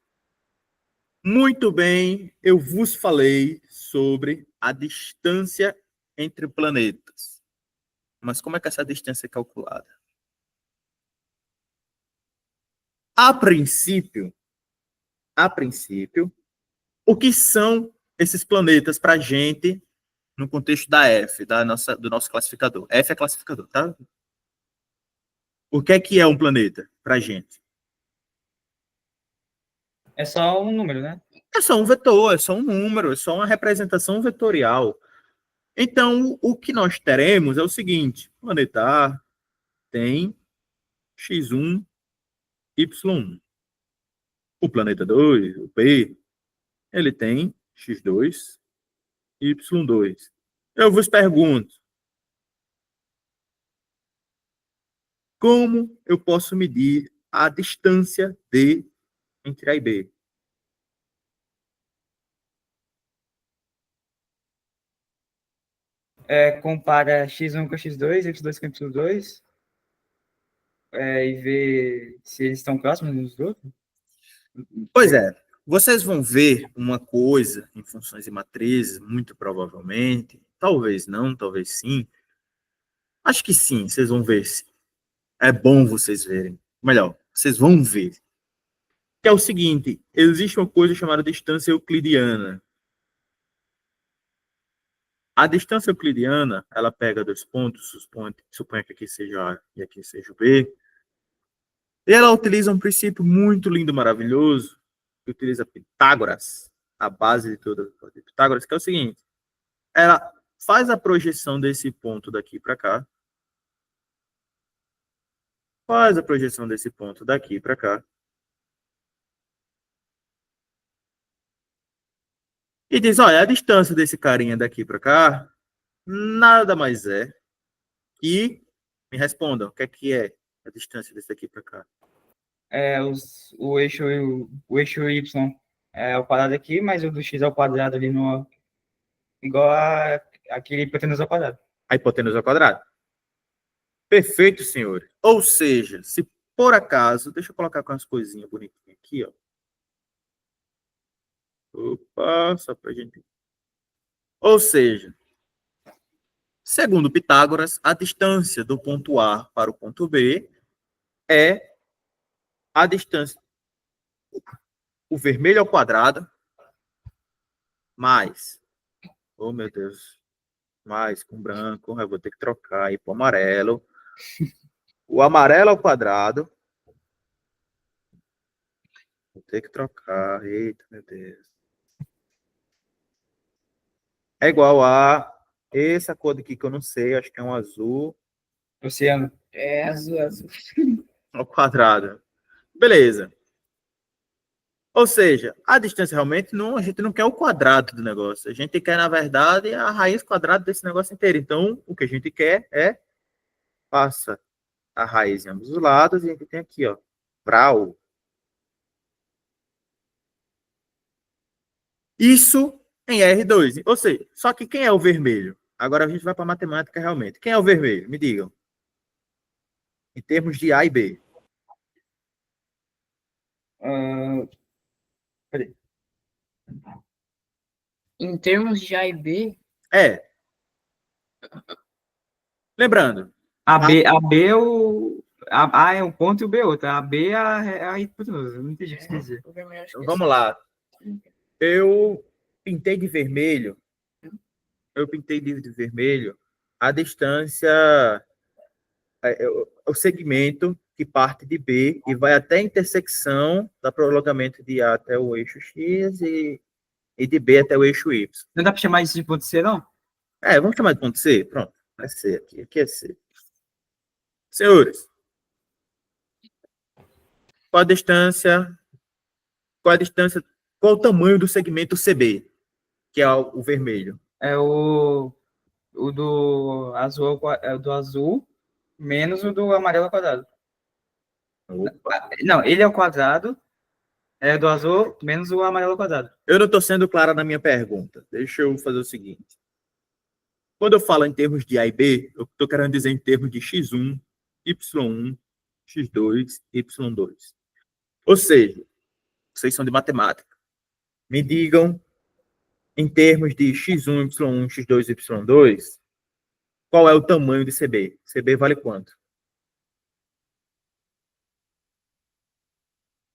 muito bem, eu vos falei sobre a distância entre planetas. Mas como é que essa distância é calculada? A princípio, o que são esses planetas para a gente no contexto da F, do nosso classificador? F é classificador, tá? O que é um planeta para a gente? É só um número, né? É só um vetor, é só um número, é só uma representação vetorial. Então, o que nós teremos é o seguinte: o planeta A tem x1, y1. O planeta 2, o P, ele tem x2, y2. Eu vos pergunto, como eu posso medir a distância D entre A e B? Compara x1 com x2, x2 com y2, e vê se eles estão próximos uns dos outros. Pois é, vocês vão ver uma coisa em funções e matrizes, muito provavelmente, talvez não, talvez sim. Acho que sim, vocês vão ver sim. É bom vocês verem. Melhor, vocês vão ver. Que é o seguinte, existe uma coisa chamada distância euclidiana. A distância euclidiana, ela pega dois pontos, suponha que aqui seja A e aqui seja o B, e ela utiliza um princípio muito lindo, maravilhoso, que utiliza Pitágoras, a base de toda a Pitágoras, que é o seguinte, ela faz a projeção desse ponto daqui para cá, faz a projeção desse ponto daqui para cá, e diz, olha, a distância desse carinha daqui para cá nada mais é que, me respondam, o que é a distância desse daqui para cá? O eixo Y é o quadrado aqui, mas o do X é o quadrado ali no... Igual aquele hipotenusa ao quadrado. A hipotenusa ao quadrado. Perfeito, senhores. Ou seja, se por acaso, deixa eu colocar com as coisinhas bonitinhas aqui, ó. Opa, só pra gente... Ou seja, segundo Pitágoras, a distância do ponto A para o ponto B é a distância, o vermelho ao quadrado, mais, oh meu Deus, mais com branco, eu vou ter que trocar aí para o amarelo. O amarelo ao quadrado, vou ter que trocar, eita, meu Deus. É igual a essa cor aqui que eu não sei, acho que é um azul. Oceano. É azul. Ao quadrado. Beleza. Ou seja, a distância realmente não, a gente não quer o quadrado do negócio. A gente quer, na verdade, a raiz quadrada desse negócio inteiro. Então, o que a gente quer é passa a raiz em ambos os lados e a gente tem aqui, ó, Brau. Isso em R2. Ou seja, só que quem é o vermelho? Agora a gente vai para a matemática realmente. Quem é o vermelho? Me digam. Em termos de A e B. Peraí. Em termos de A e B, É. Lembrando. A B é o... A é um ponto e o B é outro. A B é a hipotenusa. Não entendi o que você quer dizer. o vermelho acho Então, que vamos lá. Eu pintei de vermelho. A distância, o segmento que parte de B e vai até a intersecção da prolongamento de A até o eixo X e de B até o eixo Y. Não dá para chamar isso de ponto C, não? Vamos chamar de ponto C? Pronto. Vai ser aqui. Aqui é C. Senhores, qual a distância, qual o tamanho do segmento CB, que é o vermelho? É o do azul, é o do azul menos o do amarelo ao quadrado. Opa. Não, ele é o quadrado, é do azul menos o amarelo ao quadrado. Eu não estou sendo clara na minha pergunta. Deixa eu fazer o seguinte. Quando eu falo em termos de A e B, eu estou querendo dizer em termos de X1, Y1, X2, Y2. Ou seja, vocês são de matemática. Me digam, em termos de X1, Y1, X2, Y2, qual é o tamanho de CB? CB vale quanto?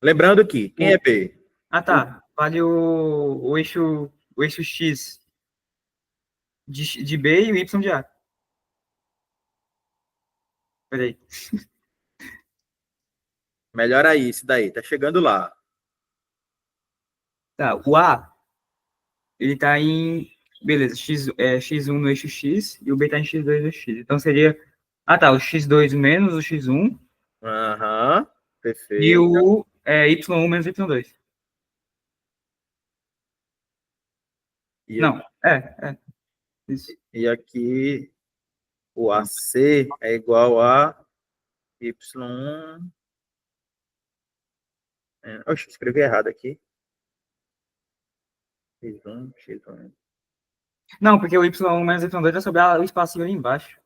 Lembrando aqui, quem é B? Ah, tá. Vale o eixo X de B e o Y de A. Peraí. Melhor aí, isso daí, tá chegando lá. Tá, o A, ele tá em... Beleza, X1 no eixo X e o B tá em X2 no eixo X. Então seria... Ah, tá, o X2 menos o X1 Aham, perfeito. e o Y1 menos Y2. Não, isso. E aqui o AC é igual a Y1. Oxe, escrevi errado aqui. X1, X1. Não, porque o Y1 menos Y2 vai sobrar o espacinho ali embaixo.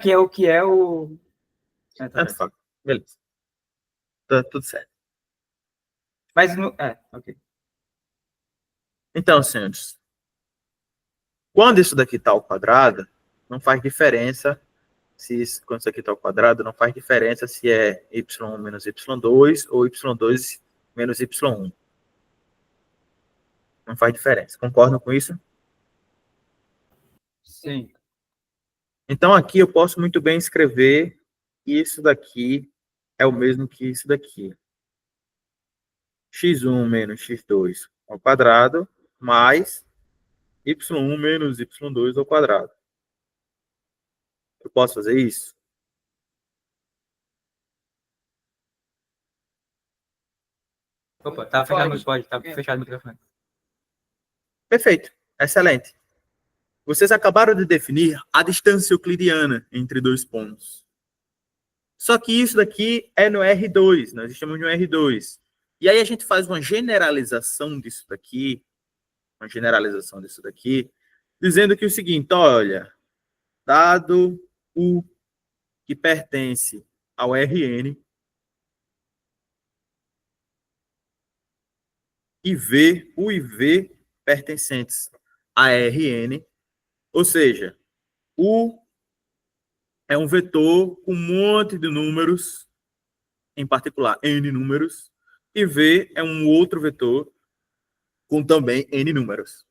Que é o que é o... Tá. Beleza. Tá tudo certo. Mas, ok. Então, senhores, quando isso daqui está ao quadrado, não faz diferença quando isso aqui está ao quadrado, não faz diferença se é y1 menos y2 ou y2 menos y1. Não faz diferença. Concordam com isso? Sim. Então, aqui eu posso muito bem escrever que isso daqui é o mesmo que isso daqui. x1 menos x2 ao quadrado, mais y1 menos y2 ao quadrado. Eu posso fazer isso? Opa, tá fechado, pode, tá fechado o microfone. Perfeito. Excelente. Vocês acabaram de definir a distância euclidiana entre dois pontos. Só que isso daqui é no R2, nós estamos no R2. E aí a gente faz uma generalização disso daqui, dizendo que o seguinte, olha, dado U que pertence ao Rn e V, U e V pertencentes a Rn, ou seja, U é um vetor com um monte de números, em particular N números, e V é um outro vetor com também N números.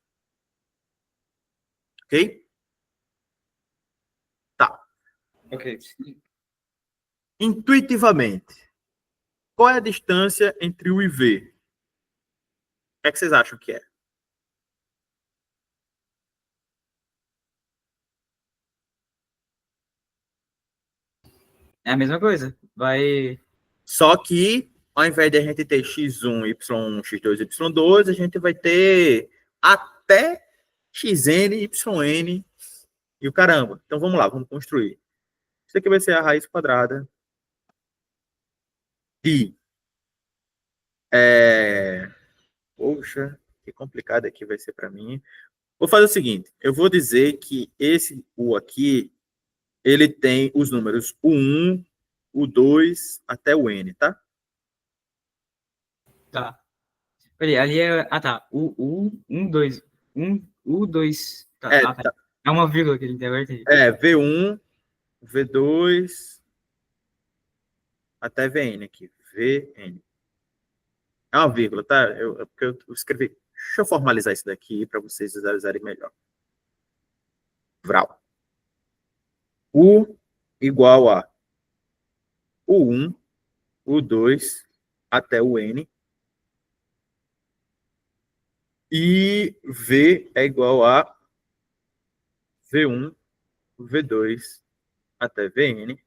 Ok? Tá. Ok. Intuitivamente, qual é a distância entre U e V? O que é que vocês acham que é? É a mesma coisa. Vai. Só que, ao invés de a gente ter x1, y1, x2, y2, a gente vai ter até xn, yn e o caramba. Então, vamos lá, vamos construir. Isso aqui vai ser a raiz quadrada de... Poxa, que complicado aqui vai ser para mim. Vou fazer o seguinte, eu vou dizer que esse U aqui, ele tem os números U1, U2 até o N, tá? Tá. Peraí, ali é. Ah, tá. U, 2. U2. Tá. Ah, tá. É uma vírgula que a gente agora tem. V1, V2 até Vn aqui. Vn. É uma vírgula, tá? Porque eu escrevi. Deixa eu formalizar isso daqui para vocês visualizarem melhor. Vral. U igual a U1, U2 até o N. E V é igual a V1, V2 até Vn.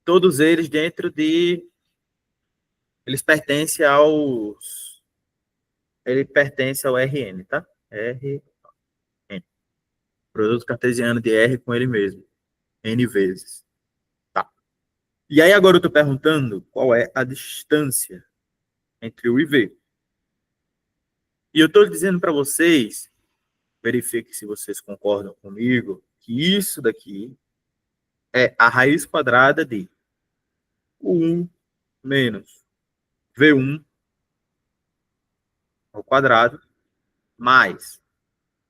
Todos eles dentro de... Eles pertencem aos... Ele pertence ao Rn, tá? Rn. Produto cartesiano de R com ele mesmo. N vezes. Tá. E aí agora eu estou perguntando qual é a distância entre U e V. E eu estou dizendo para vocês, verifique se vocês concordam comigo, que isso daqui é a raiz quadrada de U1 menos V1 ao quadrado mais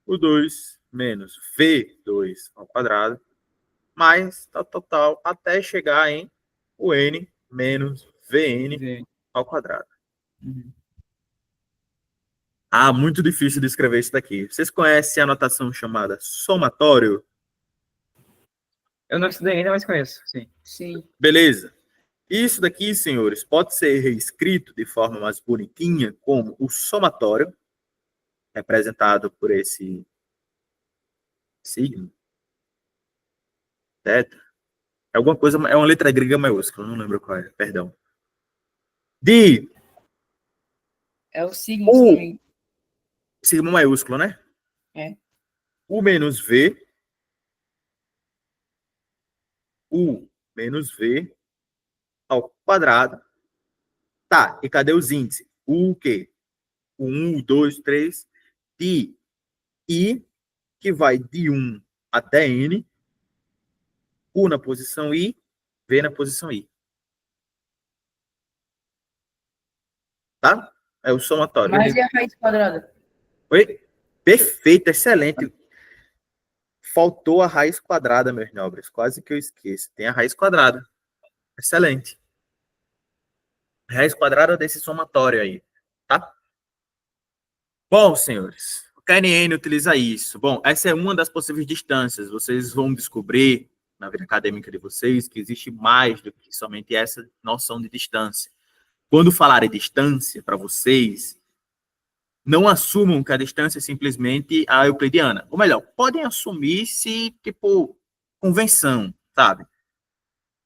U2 menos V2 ao quadrado mais tal, até chegar em o N menos Vn ao quadrado. Uhum. Ah, muito difícil de escrever isso daqui. Vocês conhecem a notação chamada somatório? Eu não estudei ainda, mas conheço, sim. Sim. Beleza. Isso daqui, senhores, pode ser reescrito de forma mais bonitinha como o somatório, representado por esse signo. Teta. É alguma coisa, é uma letra grega maiúscula, não lembro qual é, perdão. De É o signo também. sigma maiúsculo, né? É. U menos V. U menos V ao quadrado. Tá, e cadê os índices? O quê? O 1, o 2, 3, de I, que vai de 1 até N, U na posição I, V na posição I. Tá? É o somatório. Mas e a raiz quadrada? Oi? Perfeito, excelente. Faltou a raiz quadrada, meus nobres. Quase que eu esqueço. Tem a raiz quadrada. Excelente. Raiz quadrada desse somatório aí, tá? Bom, senhores, o KNN utiliza isso. Bom, essa é uma das possíveis distâncias. Vocês vão descobrir na vida acadêmica de vocês que existe mais do que somente essa noção de distância. Quando falar em distância para vocês, não assumam que a distância é simplesmente a euclidiana. Ou melhor, podem assumir se, tipo, convenção, sabe?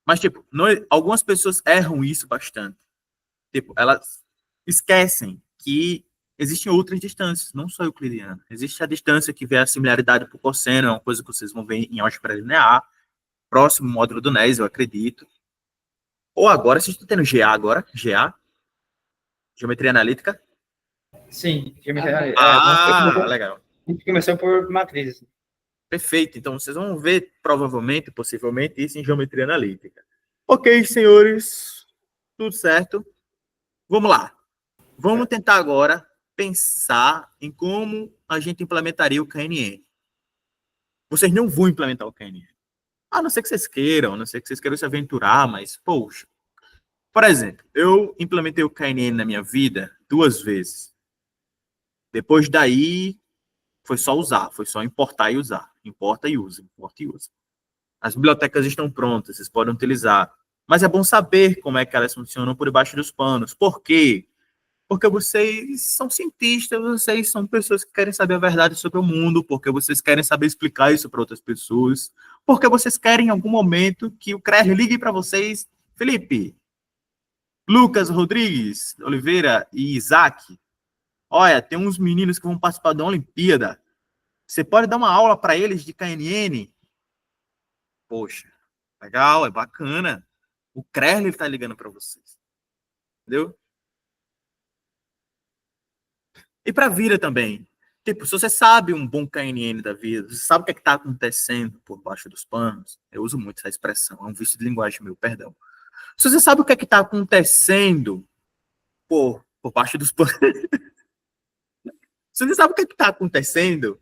Mas, tipo, algumas pessoas erram isso bastante. Tipo, elas esquecem que existem outras distâncias, não só euclidiana. Existe a distância que vê a similaridade por cosseno, é uma coisa que vocês vão ver em álgebra linear, próximo módulo do NES, eu acredito. Ou agora, vocês estão tendo GA agora? GA? Geometria analítica? Sim, geometria. Legal. A gente começou por matrizes. Perfeito. Então, vocês vão ver, provavelmente, possivelmente, isso em geometria analítica. Ok, senhores. Tudo certo. Vamos lá. Vamos tentar agora pensar em como a gente implementaria o KNN. Vocês não vão implementar o KNN. A não ser que vocês queiram, a não ser que vocês queiram se aventurar, mas, poxa. Por exemplo, eu implementei o KNN na minha vida 2 vezes. Depois daí, foi só usar, foi só importar e usar. Importa e usa, importa e usa. As bibliotecas estão prontas, vocês podem utilizar. Mas é bom saber como é que elas funcionam por debaixo dos panos. Por quê? Porque vocês são cientistas, vocês são pessoas que querem saber a verdade sobre o mundo, porque vocês querem saber explicar isso para outras pessoas, porque vocês querem em algum momento que o CRER ligue para vocês, Felipe, Lucas Rodrigues, Oliveira e Isaac, olha, tem uns meninos que vão participar da Olimpíada, você pode dar uma aula para eles de KNN? Poxa, legal, é bacana. O CRER está ligando para vocês, entendeu? E para a vida também. Tipo, se você sabe um bom KNN da vida, você sabe o que é que está acontecendo por baixo dos panos, eu uso muito essa expressão, é um vício de linguagem meu, perdão. Se você sabe o que é que está acontecendo por baixo dos panos, se você sabe o que é que está acontecendo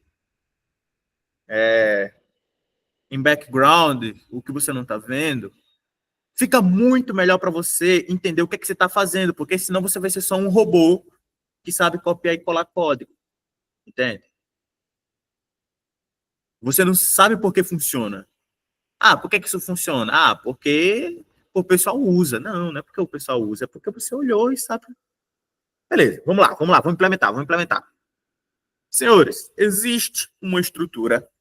em background, o que você não está vendo, fica muito melhor para você entender o que é que você está fazendo, porque senão você vai ser só um robô que sabe copiar e colar código, entende? Você não sabe por que funciona. Ah, por que que isso funciona? Ah, porque o pessoal usa. Não, não é porque o pessoal usa, é porque você olhou e sabe. Beleza, vamos lá, vamos implementar, vamos implementar. Senhores, existe uma estrutura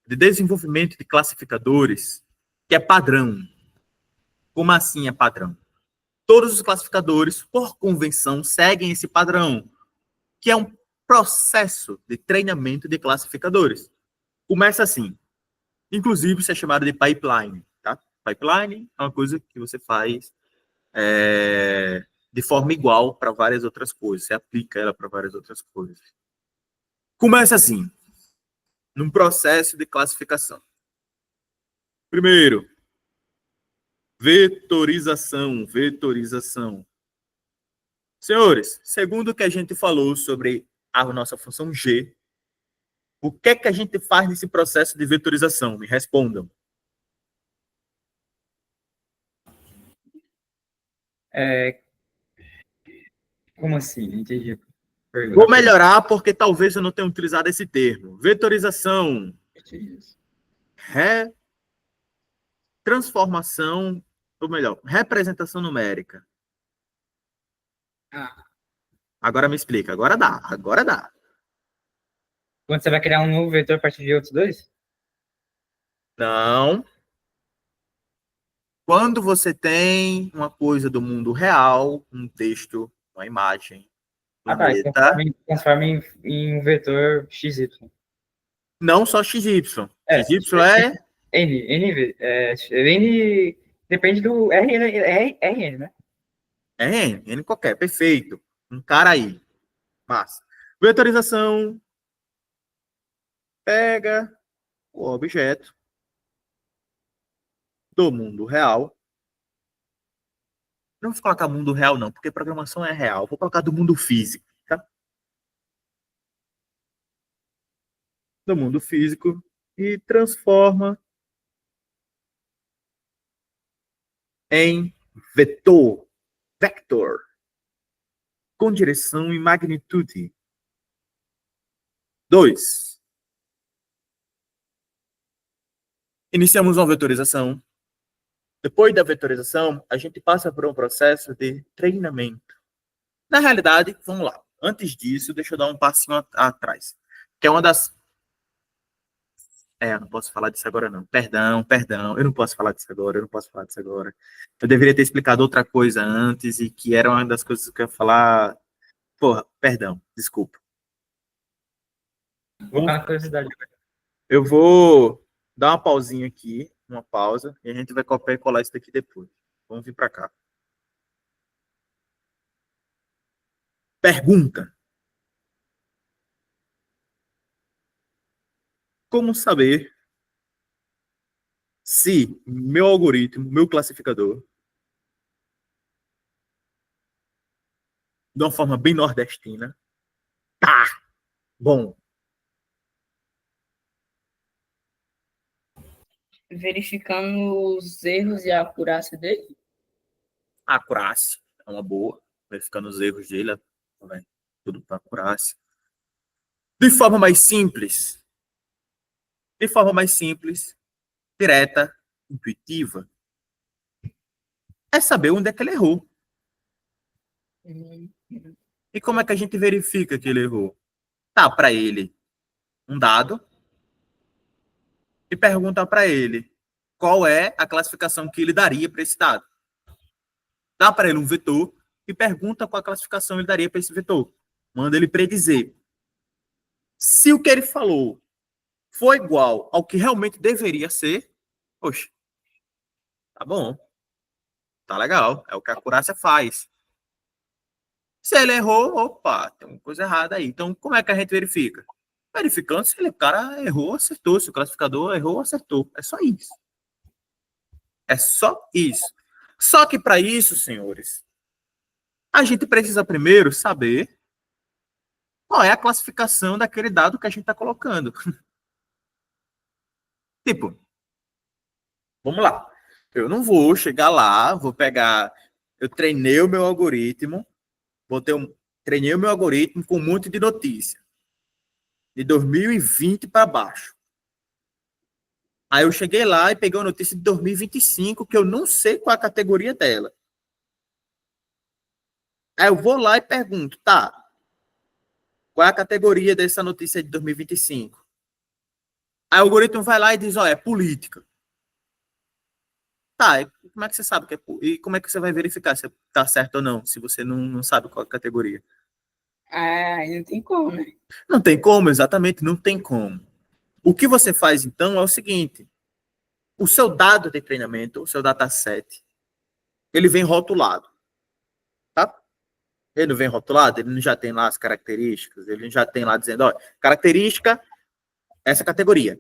de desenvolvimento de classificadores que é padrão. Como assim é padrão? Todos os classificadores, por convenção, seguem esse padrão, que é um processo de treinamento de classificadores. Começa assim. Inclusive, isso é chamado de pipeline. Tá? Pipeline é uma coisa que você faz de forma igual para várias outras coisas. Você aplica ela para várias outras coisas. Começa assim, num processo de classificação. Primeiro, vetorização, vetorização. Senhores, segundo o que a gente falou sobre a nossa função G, o que é que a gente faz nesse processo de vetorização? Me respondam. Como assim? Entendi. Vou melhorar porque talvez eu não tenha utilizado esse termo. Vetorização, transformação, ou melhor, representação numérica. Agora me explica. Agora dá. Agora dá. Quando você vai criar um novo vetor a partir de outros dois? Não. Quando você tem uma coisa do mundo real, um texto, uma imagem, Tá. planeta, Transforma em um vetor XY. não só XY. É, XY é N depende do RN, né? N qualquer, perfeito. Um cara aí. Massa. Vetorização pega o objeto do mundo real. Não vou colocar mundo real, não, porque programação é real. Vou colocar do mundo físico, tá? Do mundo físico e transforma em vetor, vector, com direção e magnitude. 2. Iniciamos uma vetorização. Depois da vetorização, a gente passa por um processo de treinamento. Na realidade, vamos lá. Antes disso, deixa eu dar um passinho atrás. Que é uma das... eu não posso falar disso agora, não. Perdão. Eu não posso falar disso agora, Eu deveria ter explicado outra coisa antes e que era uma das coisas que eu ia falar... Porra, perdão, desculpa. Vou ficar na curiosidade. Eu vou dar uma pausinha aqui, uma pausa, e a gente vai copiar e colar isso daqui depois. Vamos vir para cá. Pergunta. Como saber se meu algoritmo, meu classificador, de uma forma bem nordestina, tá bom? Verificando os erros e a acurácia dele. A acurácia é uma boa, verificando os erros dele, né? Tudo para acurácia. De forma mais simples, direta, intuitiva, é saber onde é que ele errou. E como é que a gente verifica que ele errou? Tá para ele um dado e pergunta para ele qual é a classificação que ele daria para esse dado. Dá para ele um vetor e pergunta qual a classificação ele daria para esse vetor. Manda ele predizer. Se o que ele falou for igual ao que realmente deveria ser, poxa, tá bom. Tá legal. É o que a acurácia faz. Se ele errou, opa, tem uma coisa errada aí. Então, como é que a gente verifica? Verificando se o cara errou, acertou. Se o classificador errou, acertou. É só isso. É só isso. Só que para isso, senhores, a gente precisa primeiro saber qual é a classificação daquele dado que a gente está colocando. Tipo, vamos lá. Eu não vou chegar lá, vou pegar... Eu treinei o meu algoritmo, treinei o meu algoritmo com um monte de notícia. De 2020 para baixo. Aí eu cheguei lá e peguei uma notícia de 2025 que eu não sei qual a categoria dela. Aí eu vou lá e pergunto, tá, qual é a categoria dessa notícia de 2025? Aí o algoritmo vai lá e diz, ó, é política. Tá, e como é que você sabe que é e como é que você vai verificar se tá certo ou não, se você não sabe qual é a categoria? Ah, não tem como, né? Não tem como, exatamente, não tem como. O que você faz, então, é o seguinte. O seu dado de treinamento, o seu dataset, ele vem rotulado, tá? Ele não vem rotulado, ele não já tem lá as características, ele não já tem lá dizendo, ó, característica, essa categoria,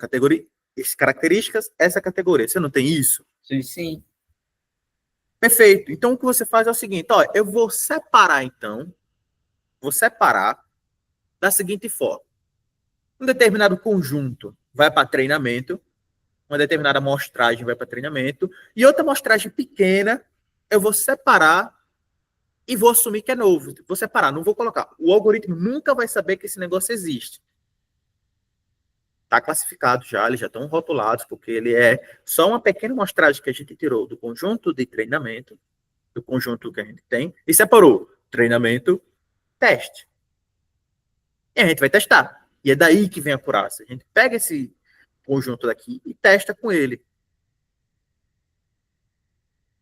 características, essa categoria. Você não tem isso? Sim. Perfeito. Então, o que você faz é o seguinte, ó, eu vou separar, então, da seguinte forma. Um determinado conjunto vai para treinamento, uma determinada amostragem vai para treinamento, e outra amostragem pequena eu vou separar e vou assumir que é novo. Vou separar, não vou colocar. O algoritmo nunca vai saber que esse negócio existe. Está classificado já, eles já estão rotulados, porque ele é só uma pequena amostragem que a gente tirou do conjunto de treinamento, do conjunto que a gente tem, e separou treinamento, teste. E a gente vai testar. E é daí que vem a acurácia. A gente pega esse conjunto daqui e testa com ele.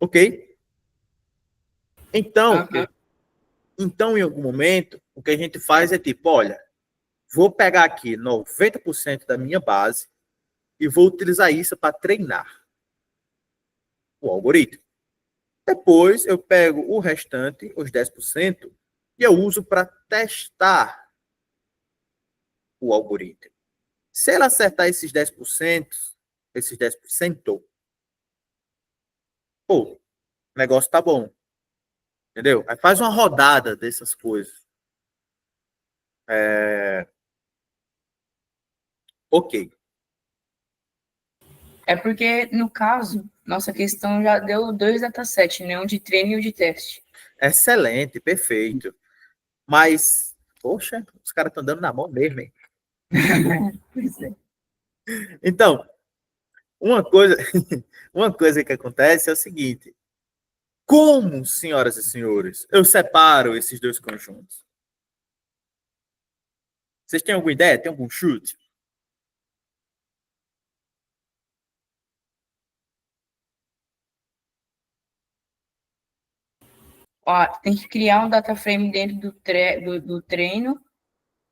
Ok? Então, em algum momento, o que a gente faz é tipo, olha, vou pegar aqui 90% da minha base e vou utilizar isso para treinar o algoritmo. Depois, eu pego o restante, os 10%, e eu uso para testar o algoritmo. Se ele acertar esses 10%, pô, o negócio tá bom. Entendeu? Aí faz uma rodada dessas coisas. Ok. É porque, no caso, Nossa questão já deu 2 datasets, né? Um de treino e um de teste. Excelente, perfeito. Mas, poxa, os caras estão dando na mão mesmo, hein? Pois é. Então, uma coisa, uma coisa que acontece é o seguinte: como, senhoras e senhores, eu separo esses dois conjuntos? Vocês têm alguma ideia? Tem algum chute? Ó, tem que criar um data frame dentro do treino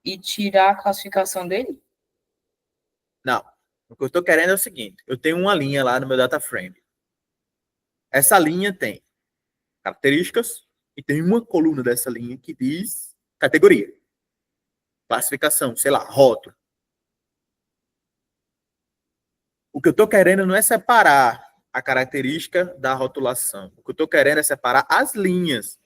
e tirar a classificação dele? Não. O que eu estou querendo é o seguinte: eu tenho uma linha lá no meu data frame. Essa linha tem características e tem uma coluna dessa linha que diz categoria, classificação, sei lá, rótulo. O que eu estou querendo não é separar a característica da rotulação. O que eu estou querendo é separar as linhas.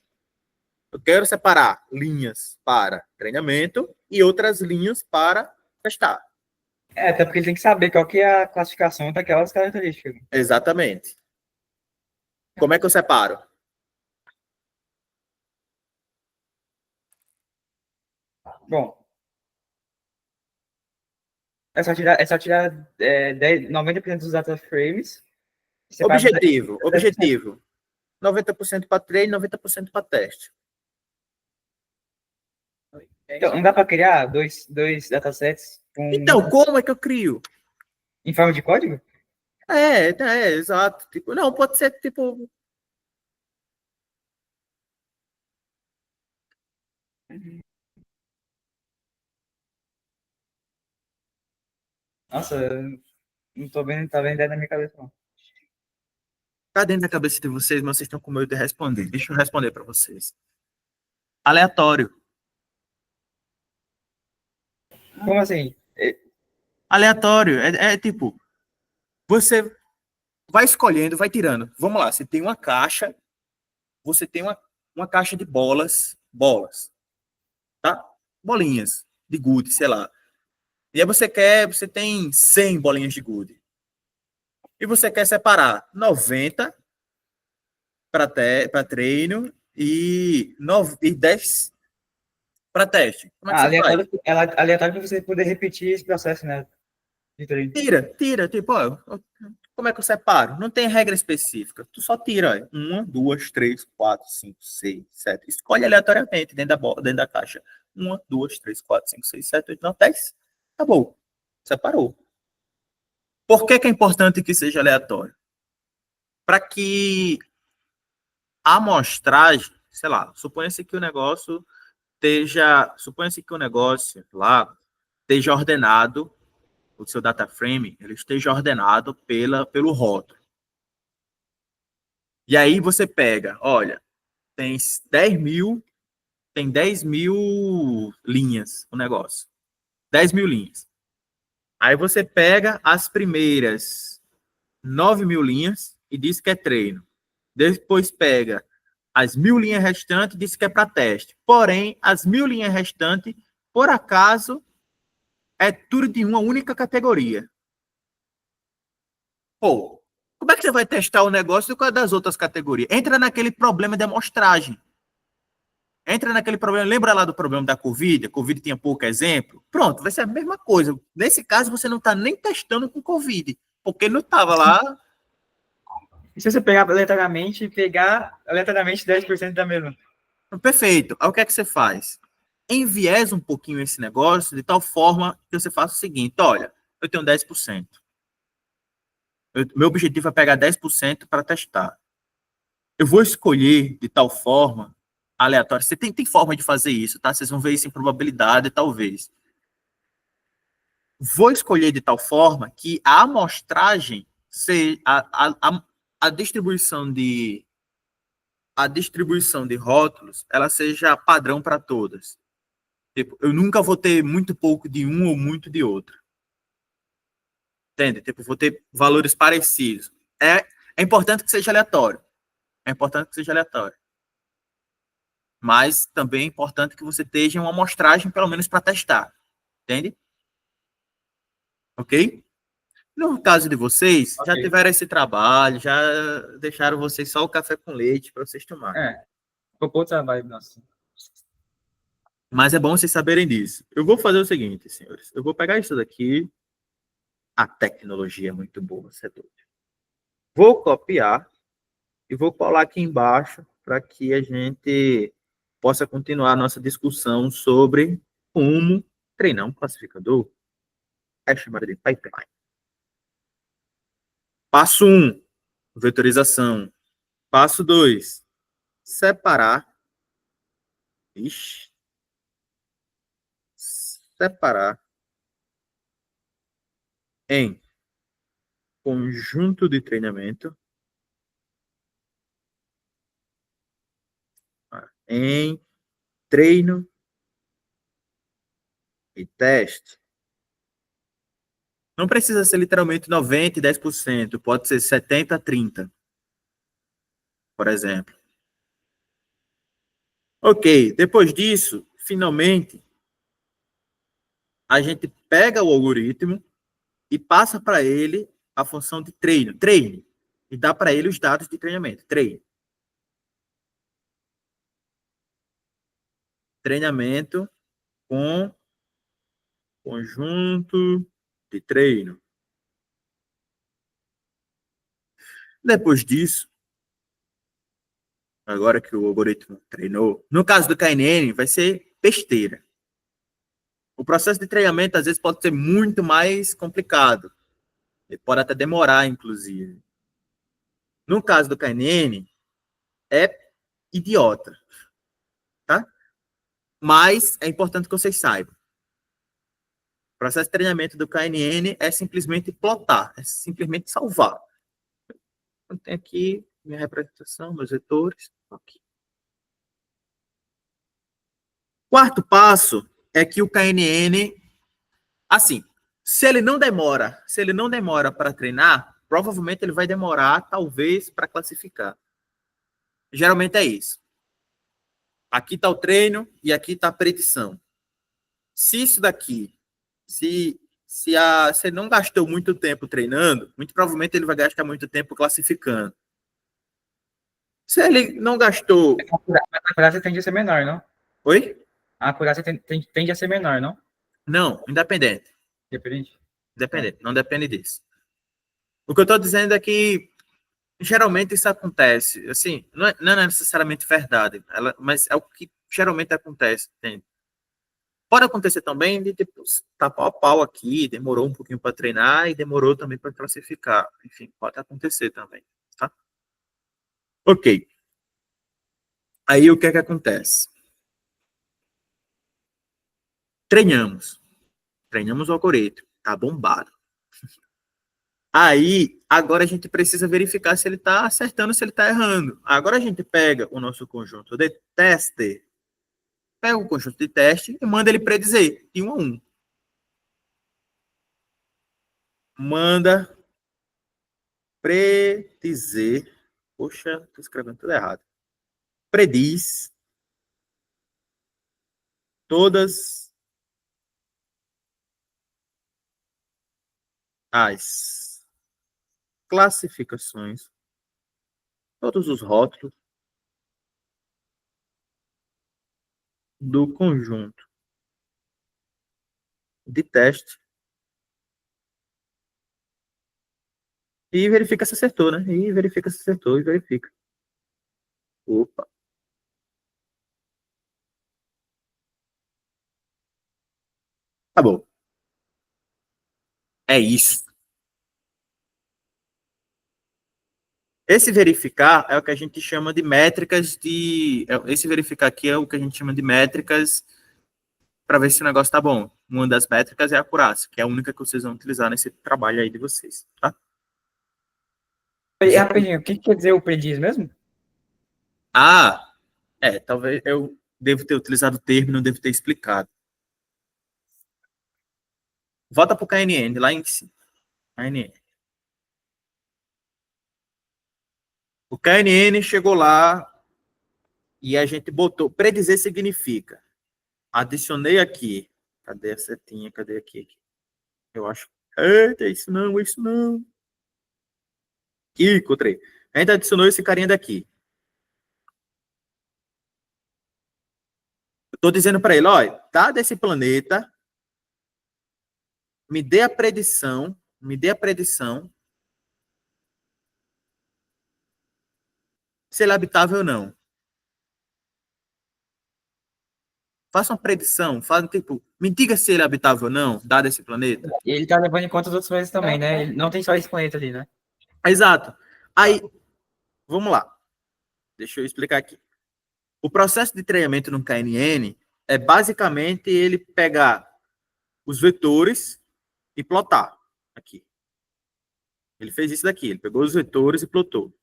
Eu quero separar linhas para treinamento e outras linhas para testar. Até porque ele tem que saber qual que é a classificação daquelas características. Exatamente. Como é que eu separo? Bom, é só tirar 90% dos data frames. Objetivo. 90% para treino, 90% para teste. Então, não dá para criar dois datasets Então, como é que eu crio? em forma de código? Exato. Tipo, não, pode ser tipo. Nossa, não tô vendo, tá vendo ideia na minha cabeça, não. Tá dentro da cabeça de vocês, mas vocês estão com medo de responder. Deixa eu responder para vocês. Aleatório. Como assim? Aleatório. É tipo, você vai escolhendo, vai tirando. Vamos lá, você tem uma caixa, você tem uma caixa de bolas, tá? Bolinhas de gude, sei lá. E aí você tem 100 bolinhas de gude. E você quer separar 90 para treino e 10 para teste. Como é que você faz? Aleatório para você poder repetir esse processo, né? De treino. Tira, tipo, ó, como é que eu separo? Não tem regra específica. Tu só tira, ó, 1, 2, 3, 4, 5, 6, 7. Escolhe aleatoriamente dentro da caixa. 1, 2, 3, 4, 5, 6, 7, 8, 9, 10. Acabou. Separou. Por que é importante que seja aleatório? Para que a amostragem, sei lá, suponha-se que o negócio lá esteja ordenado, o seu data frame, ele esteja ordenado pelo rótulo. E aí você pega, olha, tem 10 mil linhas o negócio. 10 mil linhas. Aí você pega as primeiras 9 mil linhas e diz que é treino. Depois pega as 1.000 linhas restantes e diz que é para teste. Porém, as 1.000 linhas restantes, por acaso, é tudo de uma única categoria. Pô, como é que você vai testar o negócio com a das outras categorias? Entra naquele problema de amostragem. Entra naquele problema. Lembra lá do problema da Covid? A Covid tinha pouco exemplo. Pronto, vai ser a mesma coisa. Nesse caso, você não está nem testando com Covid, porque não estava lá. E se você pegar aleatoriamente e pegar aleatoriamente 10% da mesma? Perfeito. Aí o que é que você faz? Enviesa um pouquinho esse negócio de tal forma que você faça o seguinte: olha, eu tenho 10%. Meu objetivo é pegar 10% para testar. Eu vou escolher de tal forma aleatória. Você tem forma de fazer isso, tá? Vocês vão ver isso em probabilidade, talvez. Vou escolher de tal forma que a amostragem, a distribuição de rótulos, ela seja padrão para todas. Tipo, eu nunca vou ter muito pouco de um ou muito de outro. Entende? Tipo, vou ter valores parecidos. É importante que seja aleatório. É importante que seja aleatório. Mas também é importante que você esteja uma amostragem, pelo menos, para testar. Entende? Ok? No caso de vocês, já Ok. tiveram esse trabalho, já deixaram vocês só o café com leite para vocês tomarem. Ficou trabalho, nossa. Mas é bom vocês saberem disso. Eu vou fazer o seguinte, senhores. Eu vou pegar isso daqui. A tecnologia é muito boa, você é doido. Vou copiar e vou colar aqui embaixo para que a gente possa continuar a nossa discussão sobre como treinar um classificador. É chamado de pipeline. Passo 1, vetorização. Passo 2, separar. Ixi. Separar em conjunto de treinamento, em treino e teste. Não precisa ser literalmente 90 e 10%, pode ser 70 a 30, por exemplo. Ok, depois disso, finalmente, a gente pega o algoritmo e passa para ele a função de treine, e dá para ele os dados de treinamento, treinamento com conjunto de treino. Depois disso, agora que o algoritmo treinou, no caso do KNN, vai ser besteira. O processo de treinamento, às vezes, pode ser muito mais complicado. Ele pode até demorar, inclusive. No caso do KNN, é idiota. Tá? Mas é importante que vocês saibam. O processo de treinamento do KNN é simplesmente plotar, é simplesmente salvar. Eu tenho aqui minha representação, meus vetores. Aqui. Quarto passo é que o KNN, assim, se ele não demora para treinar, provavelmente ele vai demorar, talvez, para classificar. Geralmente é isso. Aqui está o treino e aqui está a predição. Se isso daqui, se ele não gastou muito tempo treinando, muito provavelmente ele vai gastar muito tempo classificando. Se ele não gastou... A acurácia tende a ser menor, não? Oi? A acurácia tende a ser menor, não? Não, independente. Depende. Independente, não depende disso. O que eu estou dizendo é que geralmente isso acontece. Assim, não é necessariamente verdade, mas é o que geralmente acontece. Entende? Pode acontecer também de tipo, tá pau a pau aqui, demorou um pouquinho para treinar e demorou também para classificar. Enfim, pode acontecer também. Tá? Ok. Aí o que é que acontece? Treinamos o algoritmo, tá bombado. Aí, agora a gente precisa verificar se ele está acertando, se ele está errando. Agora a gente pega o nosso conjunto de teste, pega o conjunto de teste e manda ele predizer de 1 a 1. Manda predizer. Poxa, estou escrevendo tudo errado. Prediz todas as classificações, todos os rótulos do conjunto de teste e verifica se acertou, né? E verifica se acertou e verifica. Opa. Tá bom. É isso. Esse verificar é o que a gente chama de métricas de... Esse verificar aqui é o que a gente chama de métricas para ver se o negócio tá bom. Uma das métricas é a acurácia, que é a única que vocês vão utilizar nesse trabalho aí de vocês, tá? E rapidinho, o que quer dizer o prediz mesmo? Ah, talvez eu devo ter utilizado o termo e não devo ter explicado. Volta para o KNN, lá em cima. KNN. O KNN chegou lá e a gente botou. Predizer significa. Adicionei aqui. Cadê a setinha? Cadê aqui? Eu acho. Eita, isso não, isso não. Ih, encontrei. A gente adicionou esse carinha daqui. Eu tô dizendo para ele, olha, tá desse planeta, me dê a predição se ele é habitável ou não. Faça uma predição, tipo, me diga se ele é habitável ou não, dado esse planeta. E ele tá levando em conta os outros planetas também, né? Ele não tem só esse planeta ali, né? Exato. Aí, vamos lá. Deixa eu explicar aqui. O processo de treinamento no KNN é basicamente ele pegar os vetores e plotar aqui. Ele fez isso daqui, ele pegou os vetores e plotou.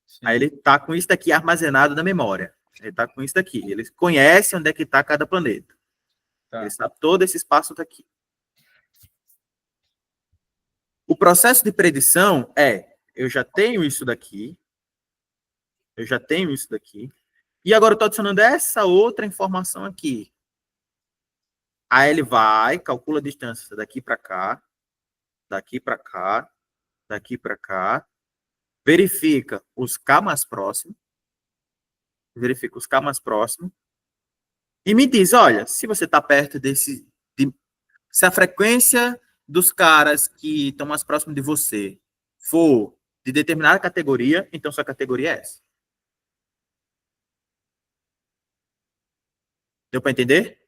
Sim. Aí ele está com isso daqui armazenado na memória. Ele está com isso daqui. Ele conhece onde é que está cada planeta. Tá. Ele sabe todo esse espaço daqui. O processo de predição é, eu já tenho isso daqui, e agora eu estou adicionando essa outra informação aqui. Aí ele vai, calcula a distância daqui para cá, daqui para cá, daqui para cá, verifica os K mais próximos, e me diz, olha, se você está perto se a frequência dos caras que estão mais próximos de você for de determinada categoria, então sua categoria é essa. Deu para entender?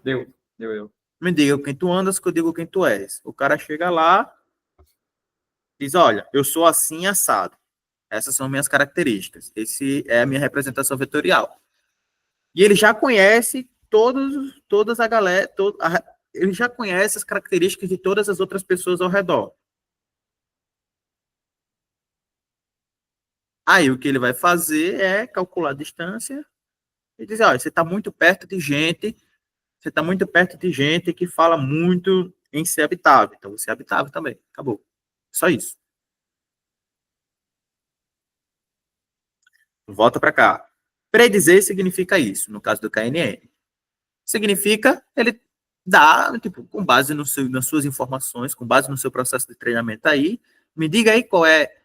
Deu. Me diga quem tu andas, que eu digo quem tu és. O cara chega lá, diz, olha, eu sou assim assado. Essas são minhas características. Esse é a minha representação vetorial. E ele já conhece todas a galera, ele já conhece as características de todas as outras pessoas ao redor. Aí o que ele vai fazer é calcular a distância e dizer, olha, você está muito perto de gente, que fala muito em ser habitável. Então você é habitável também. Acabou. Só isso. Volta para cá. Predizer significa isso, no caso do KNN. Significa ele dá, tipo, com base nas suas informações, com base no seu processo de treinamento aí, me diga aí qual é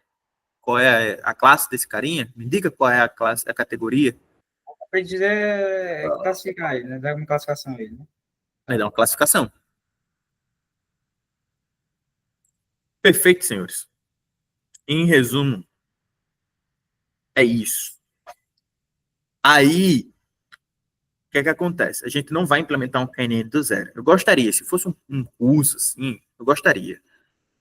a classe desse carinha, me diga qual é a classe, a categoria. Pra dizer classificar ele, né? Dar uma classificação a ele, né? Aí dá uma classificação. Perfeito, senhores. Em resumo, é isso. Aí, o que é que acontece? A gente não vai implementar um KNN do zero. Eu gostaria, se fosse um curso assim, eu gostaria.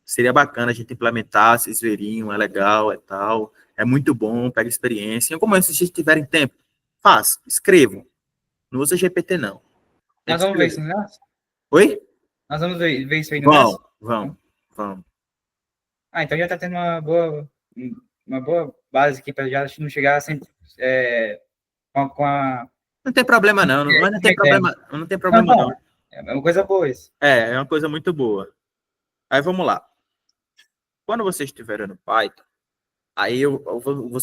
Seria bacana a gente implementar, vocês veriam, é legal, é tal, é muito bom, pega experiência. Em como se vocês tiverem tempo, façam, escrevam. Não usa GPT, não. Nós vamos ver isso no NAS? Oi? Nós vamos ver isso aí no NAS? Vamos. Ah, então já tá tendo uma boa base aqui para já não chegar sempre com a... Não tem problema, não. Não tem problema, não. É uma coisa boa isso. É uma coisa muito boa. Aí vamos lá. Quando vocês estiverem no Python, aí vão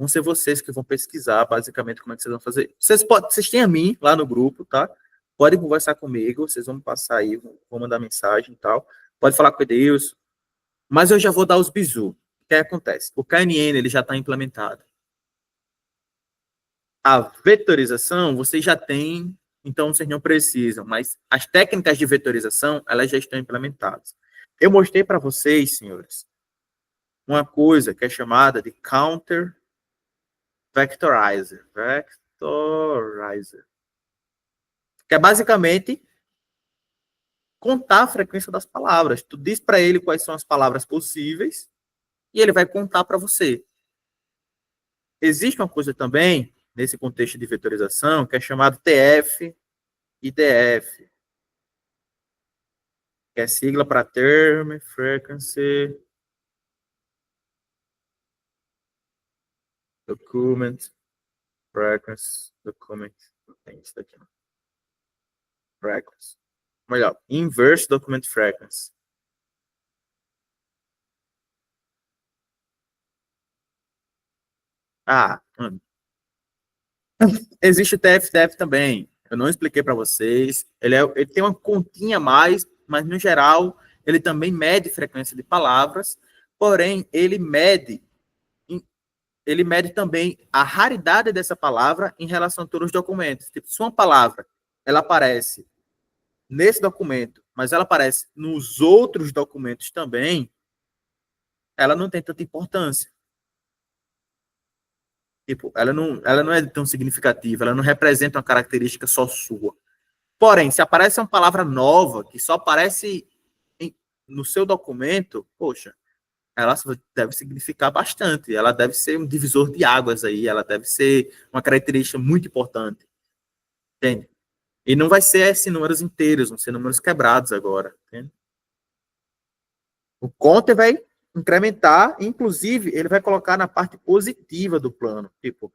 ser vocês que vão pesquisar basicamente como é que vocês vão fazer. Vocês têm a mim lá no grupo, tá? Podem conversar comigo, vocês vão passar aí, vão mandar mensagem e tal. Pode falar com o Deus. Mas eu já vou dar os bizu. O que acontece? O KNN ele já está implementado. A vetorização vocês já têm, então vocês não precisam, mas as técnicas de vetorização elas já estão implementadas. Eu mostrei para vocês, senhores, uma coisa que é chamada de counter vectorizer. Que é basicamente contar a frequência das palavras. Tu diz para ele quais são as palavras possíveis e ele vai contar para você. Existe uma coisa também, nesse contexto de vetorização, que é chamado TF e DF, que é sigla para Term Frequency Document Frequency Document. Tem isso daqui, não. Frequency. Melhor, Inverse Document Frequency. Mano. Existe o TF-DF também. Eu não expliquei para vocês. Ele tem uma continha a mais mas no geral ele também mede frequência de palavras, porém ele mede também a raridade dessa palavra em relação a todos os documentos. Tipo, se uma palavra ela aparece nesse documento, mas ela aparece nos outros documentos também, ela não tem tanta importância. Tipo, ela não é tão significativa, ela não representa uma característica só sua. Porém, se aparece uma palavra nova que só aparece no seu documento, poxa, ela deve significar bastante, ela deve ser um divisor de águas aí, ela deve ser uma característica muito importante, entende? E não vai ser esses números inteiros, vão ser números quebrados agora, entende? O counter vai incrementar, inclusive, ele vai colocar na parte positiva do plano, tipo,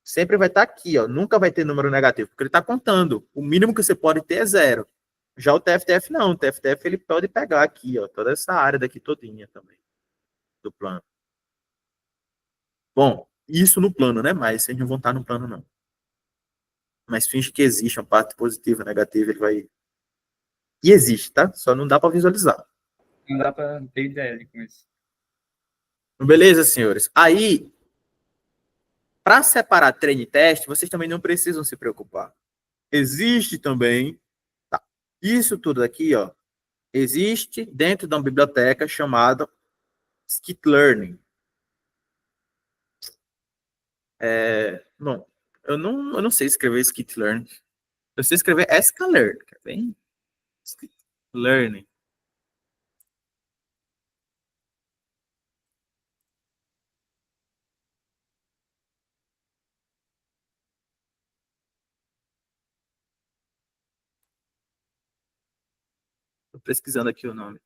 sempre vai estar aqui, ó, nunca vai ter número negativo, porque ele está contando, o mínimo que você pode ter é 0. Já o TFTF não, o TFTF ele pode pegar aqui, ó, toda essa área daqui todinha também, do plano. Bom, isso no plano, né? Mas vocês não vão estar no plano, não. Mas finge que existe uma parte positiva, negativa, ele vai... E existe, tá? Só não dá para visualizar. Não dá para ter ideia com isso. Beleza, senhores? Aí, para separar treino e teste, vocês também não precisam se preocupar. Existe também... Tá, isso tudo aqui, ó, existe dentro de uma biblioteca chamada Skitlearning. Bom, eu não sei escrever Skitlearning. Eu sei escrever Sklearn, que é bem... Skitlearning. Tô pesquisando aqui o nome.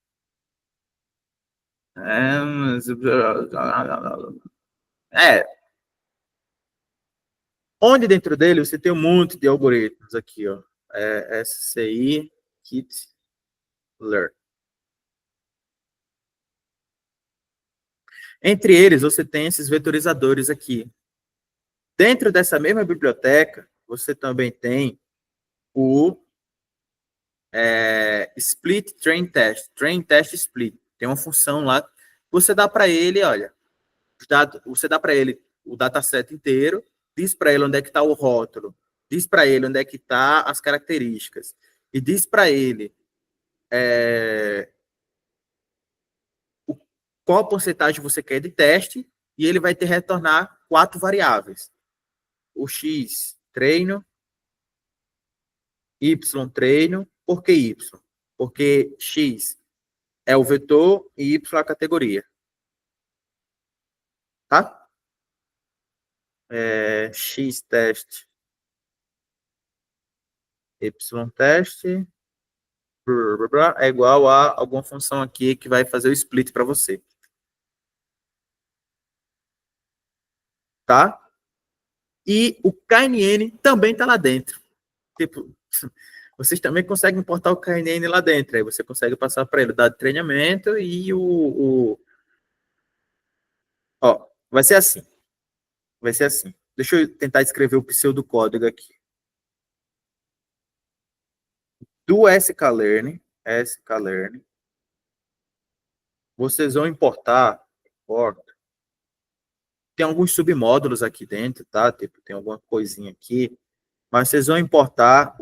É. Onde dentro dele você tem um monte de algoritmos aqui, ó. SCI Kit Learn. Entre eles, você tem esses vetorizadores aqui. Dentro dessa mesma biblioteca, você também tem o Split Train Test. Train Test Split. Tem uma função lá. Você dá para ele, olha, você dá para ele o dataset inteiro, diz para ele onde é que está o rótulo, diz para ele onde é que está as características, e diz para ele qual a porcentagem você quer de teste, e ele vai te retornar 4 variáveis. O X, treino, Y, treino. Por que Y? Porque X é o vetor e Y é a categoria. Tá? X teste, Y teste, é igual a alguma função aqui que vai fazer o split para você. Tá? E o KNN também está lá dentro. Tipo, vocês também conseguem importar o KNN lá dentro. Aí você consegue passar para ele o dado de treinamento e Ó, vai ser assim. Vai ser assim. Deixa eu tentar escrever o pseudocódigo aqui. Do sklearn, vocês vão importar, tem alguns submódulos aqui dentro, tá? Tipo, tem alguma coisinha aqui, mas vocês vão importar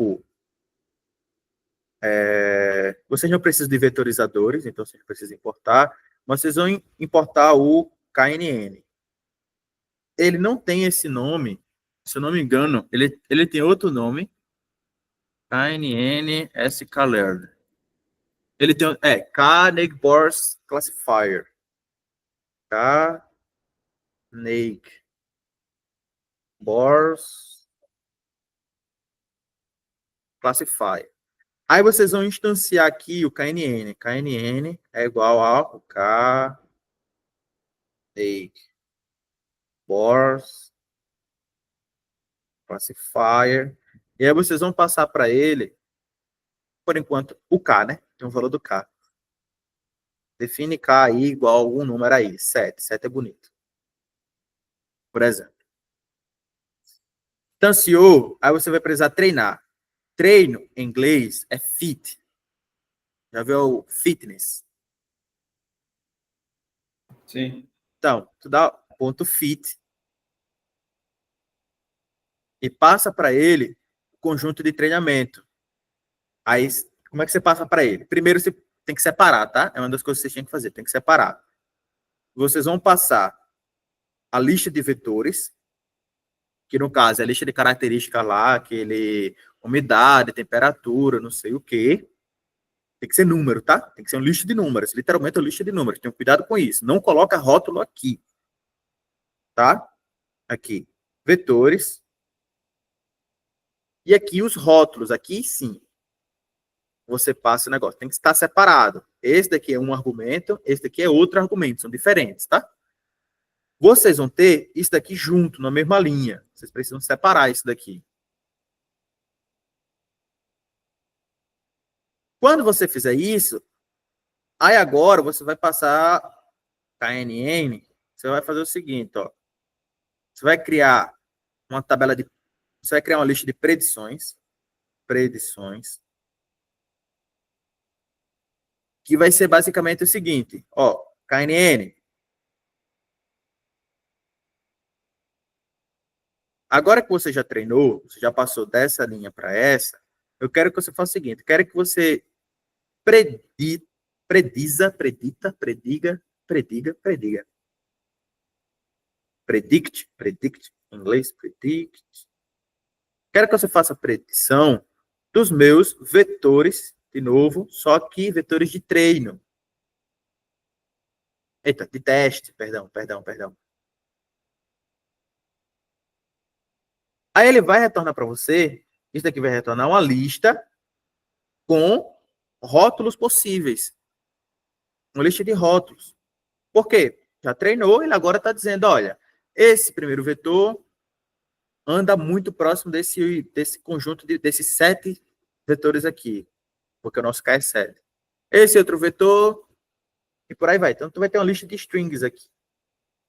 vocês não precisam de vetorizadores, então vocês precisam importar, mas vocês vão importar o KNN. Ele não tem esse nome, se eu não me engano, ele tem outro nome, KNN sklearn. Ele tem, K-Neighbors Classifier. K-Neighbors Classifier. Aí vocês vão instanciar aqui o KNN. KNN é igual ao K-Neighbors Classifier. E aí vocês vão passar para ele, por enquanto, o K, né? Tem um valor do K. Define K aí igual a algum número aí. 7. 7 é bonito. Por exemplo. Instanciou, aí você vai precisar treinar. Treino, em inglês, é fit. Já viu o fitness? Sim. Então, tu dá ponto fit e passa para ele o conjunto de treinamento. Aí, como é que você passa para ele? Primeiro, você tem que separar, tá? É uma das coisas que vocês têm que fazer, tem que separar. Vocês vão passar a lista de vetores, que no caso é a lista de características lá, aquele umidade, temperatura, não sei o quê. Tem que ser número, tá? Tem que ser uma lista de números, literalmente uma lista de números. Tenham cuidado com isso. Não coloca rótulo aqui, tá? Aqui, vetores. E aqui os rótulos, aqui sim. Você passa o negócio. Tem que estar separado. Esse daqui é um argumento, esse daqui é outro argumento. São diferentes, tá? Vocês vão ter isso daqui junto, na mesma linha. Vocês precisam separar isso daqui. Quando você fizer isso, aí agora você vai passar KNN, você vai fazer o seguinte, ó. Você vai criar uma tabela de... Você vai criar uma lista de predições, que vai ser basicamente o seguinte, ó, KNN. Agora que você já treinou, você já passou dessa linha para essa, eu quero que você faça o seguinte, eu quero que você prediga, predict, em inglês, predict. Quero que você faça a predição dos meus vetores, de novo, só que vetores de treino. Eita, de teste, perdão. Aí ele vai retornar para você, isso daqui vai retornar uma lista com rótulos possíveis. Uma lista de rótulos. Por quê? Já treinou, ele agora está dizendo, olha, esse primeiro vetor anda muito próximo desse conjunto, desses 7 vetores aqui, porque o nosso K é 7. Esse outro vetor, e por aí vai. Então, tu vai ter uma lista de strings aqui.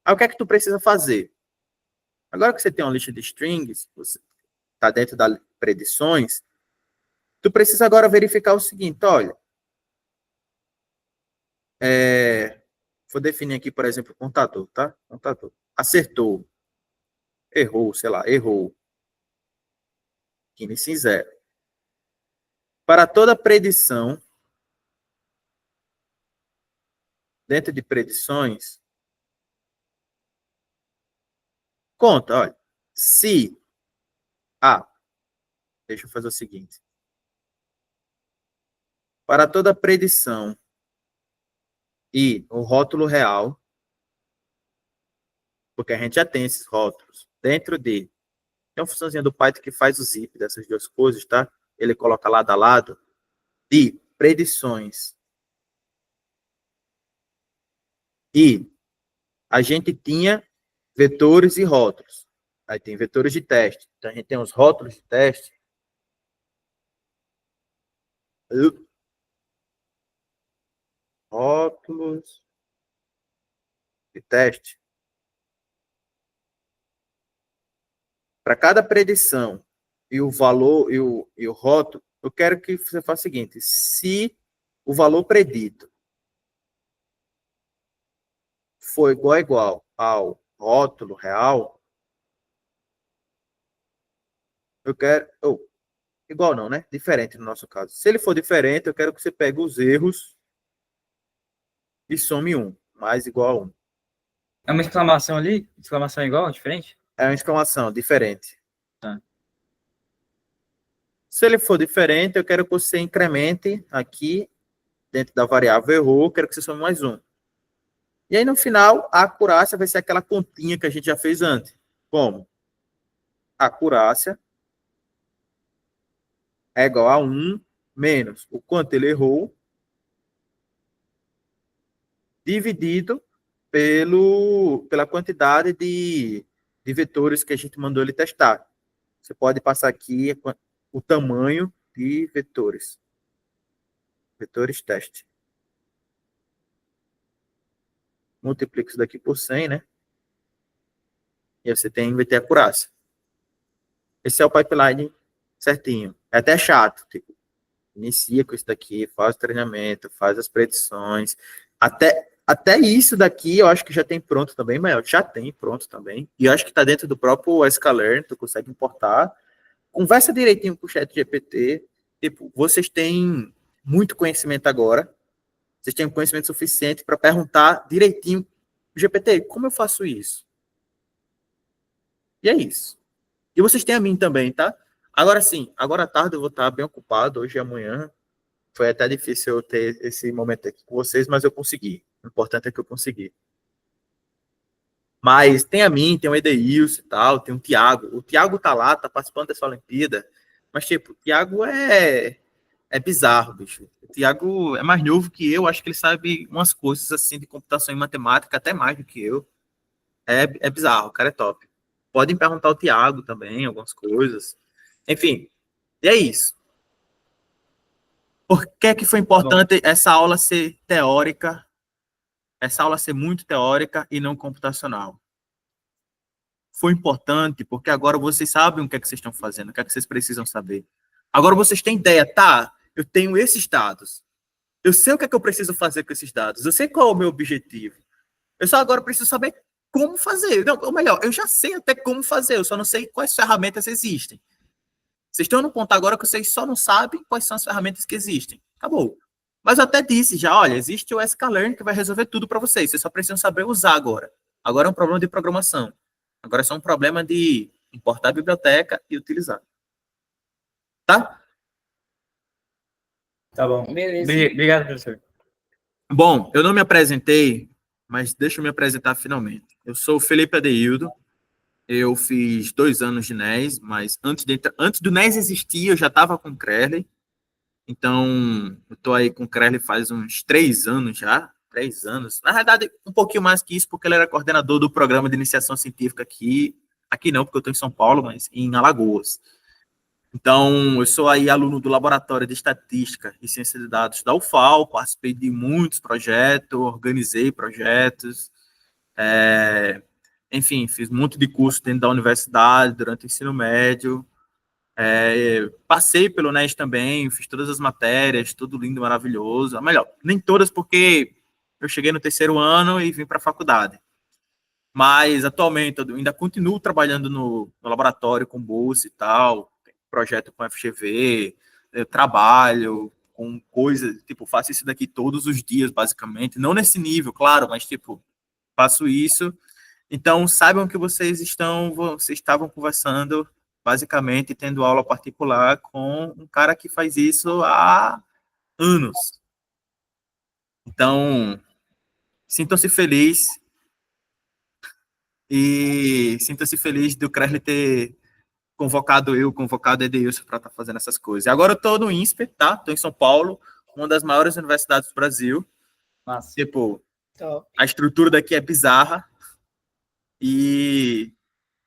Aí, o que é que tu precisa fazer? Agora que você tem uma lista de strings, você está dentro das predições, tu precisa agora verificar o seguinte, olha, vou definir aqui, por exemplo, o contador, tá? Contador. Acertou. Errou, sei lá, errou. Inicia em 0. Para toda predição, dentro de predições, conta, olha, se... deixa eu fazer o seguinte. Para toda predição e o rótulo real, porque a gente já tem esses rótulos dentro de... Tem uma funçãozinha do Python que faz o zip dessas duas coisas, tá? Ele coloca lado a lado de predições. E a gente tinha vetores e rótulos. Aí tem vetores de teste. Então a gente tem os rótulos de teste. Rótulos de teste. Para cada predição e o valor e o rótulo, eu quero que você faça o seguinte: se o valor predito for igual ao rótulo real, eu quero... igual não, né? Diferente no nosso caso. Se ele for diferente, eu quero que você pegue os erros e some 1, mais igual a 1. É uma exclamação ali? Exclamação igual, diferente? É uma exclamação, diferente. Tá. Se ele for diferente, eu quero que você incremente aqui, dentro da variável errou, eu quero que você some mais 1. E aí, no final, a acurácia vai ser aquela continha que a gente já fez antes. Como? A acurácia é igual a 1 menos o quanto ele errou, dividido pela quantidade de vetores que a gente mandou ele testar. Você pode passar aqui o tamanho de vetores. Vetores teste. Multiplica isso daqui por 100, né? E aí você vai ter acurácia. Esse é o pipeline certinho. É até chato. Tipo, inicia com isso daqui, faz o treinamento, faz as predições, até isso daqui eu acho que já tem pronto também, mas já tem pronto também, e eu acho que está dentro do próprio sklearn, tu consegue importar, conversa direitinho com o chat GPT, tipo, vocês têm muito conhecimento agora, vocês têm conhecimento suficiente para perguntar direitinho, GPT, como eu faço isso? E é isso. E vocês têm a mim também, tá? Agora sim, agora à tarde eu vou estar bem ocupado, hoje e amanhã. Foi até difícil eu ter esse momento aqui com vocês, mas eu consegui. O importante é que eu consegui. Mas tem a mim, tem o Edeilson e tal, tem o Thiago. O Thiago tá lá, tá participando dessa Olimpíada. Mas, tipo, o Thiago é bizarro, bicho. O Thiago é mais novo que eu, acho que ele sabe umas coisas assim de computação e matemática, até mais do que eu. É bizarro, o cara é top. Podem perguntar ao Thiago também, algumas coisas. Enfim, e é isso. Por que que foi importante essa aula ser teórica, essa aula ser muito teórica e não computacional? Foi importante porque agora vocês sabem o que é que vocês estão fazendo, o que é que vocês precisam saber. Agora vocês têm ideia, tá? Eu tenho esses dados. Eu sei o que é que eu preciso fazer com esses dados. Eu sei qual é o meu objetivo. Eu só agora preciso saber como fazer. Não, ou melhor, eu já sei até como fazer, eu só não sei quais ferramentas existem. Vocês estão no ponto agora que vocês só não sabem quais são as ferramentas que existem. Acabou. Mas eu até disse já, olha, existe o sklearn que vai resolver tudo para vocês. Vocês só precisam saber usar agora. Agora é um problema de programação. Agora é só um problema de importar a biblioteca e utilizar. Tá? Tá bom. Beleza. Obrigado, professor. Bom, eu não me apresentei, mas deixa eu me apresentar finalmente. Eu sou o Felipe Adeildo. Eu fiz 2 anos de NES, mas antes do NES existir, eu já estava com o Crerley. Então, eu estou aí com o Crerley faz uns 3 anos já. 3 anos. Na verdade, um pouquinho mais que isso, porque ele era coordenador do programa de iniciação científica aqui. Aqui não, porque eu estou em São Paulo, mas em Alagoas. Então, eu sou aí aluno do Laboratório de Estatística e Ciência de Dados da UFAL, participei de muitos projetos, organizei projetos, enfim, fiz muito de curso dentro da universidade, durante o ensino médio, passei pelo NES também, fiz todas as matérias, tudo lindo, maravilhoso. Melhor, nem todas, porque eu cheguei no 3º ano e vim para a faculdade. Mas, atualmente, eu ainda continuo trabalhando no laboratório com bolsa e tal, projeto com FGV, eu trabalho com coisas, tipo, faço isso daqui todos os dias, basicamente. Não nesse nível, claro, mas, tipo, faço isso. Então, saibam que vocês estavam conversando, basicamente, tendo aula particular com um cara que faz isso há anos. Então, sintam-se felizes e sintam-se felizes do Crerley ter convocado o Edeilson para estar fazendo essas coisas. Agora eu estou no INSPER, tá? Estou em São Paulo, uma das maiores universidades do Brasil. Massa. Tipo, Top. a estrutura daqui é bizarra e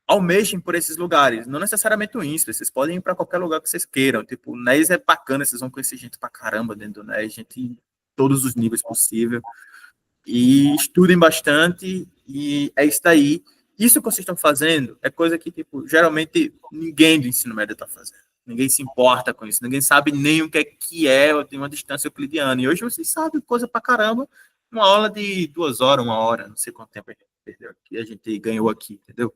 almejem por esses lugares, não necessariamente o INSPER, vocês podem ir para qualquer lugar que vocês queiram, tipo, o NES é bacana, vocês vão conhecer gente pra caramba dentro do NES, gente em todos os níveis possível, e estudem bastante, e é isso daí. Isso que vocês estão fazendo é coisa que, tipo, geralmente ninguém do ensino médio está fazendo, ninguém se importa com isso, ninguém sabe nem o que é ou tem uma distância euclidiana, e hoje vocês sabem coisa pra caramba, uma aula de 2 horas, 1 hora, não sei quanto tempo a gente perdeu aqui, a gente ganhou aqui, entendeu?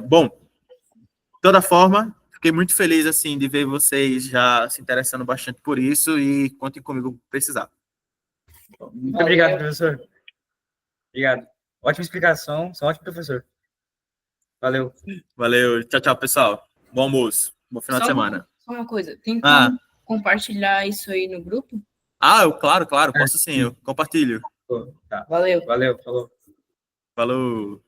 Bom, de toda forma, fiquei muito feliz assim de ver vocês já se interessando bastante por isso e contem comigo se precisar. Muito obrigado, professor. Obrigado. Ótima explicação, só ótimo professor. Valeu. Valeu, tchau, tchau, pessoal. Bom almoço, bom final de semana. Só uma coisa, tem como compartilhar isso aí no grupo? Claro, posso sim, eu compartilho. Tá. Valeu. Valeu, falou. Falou.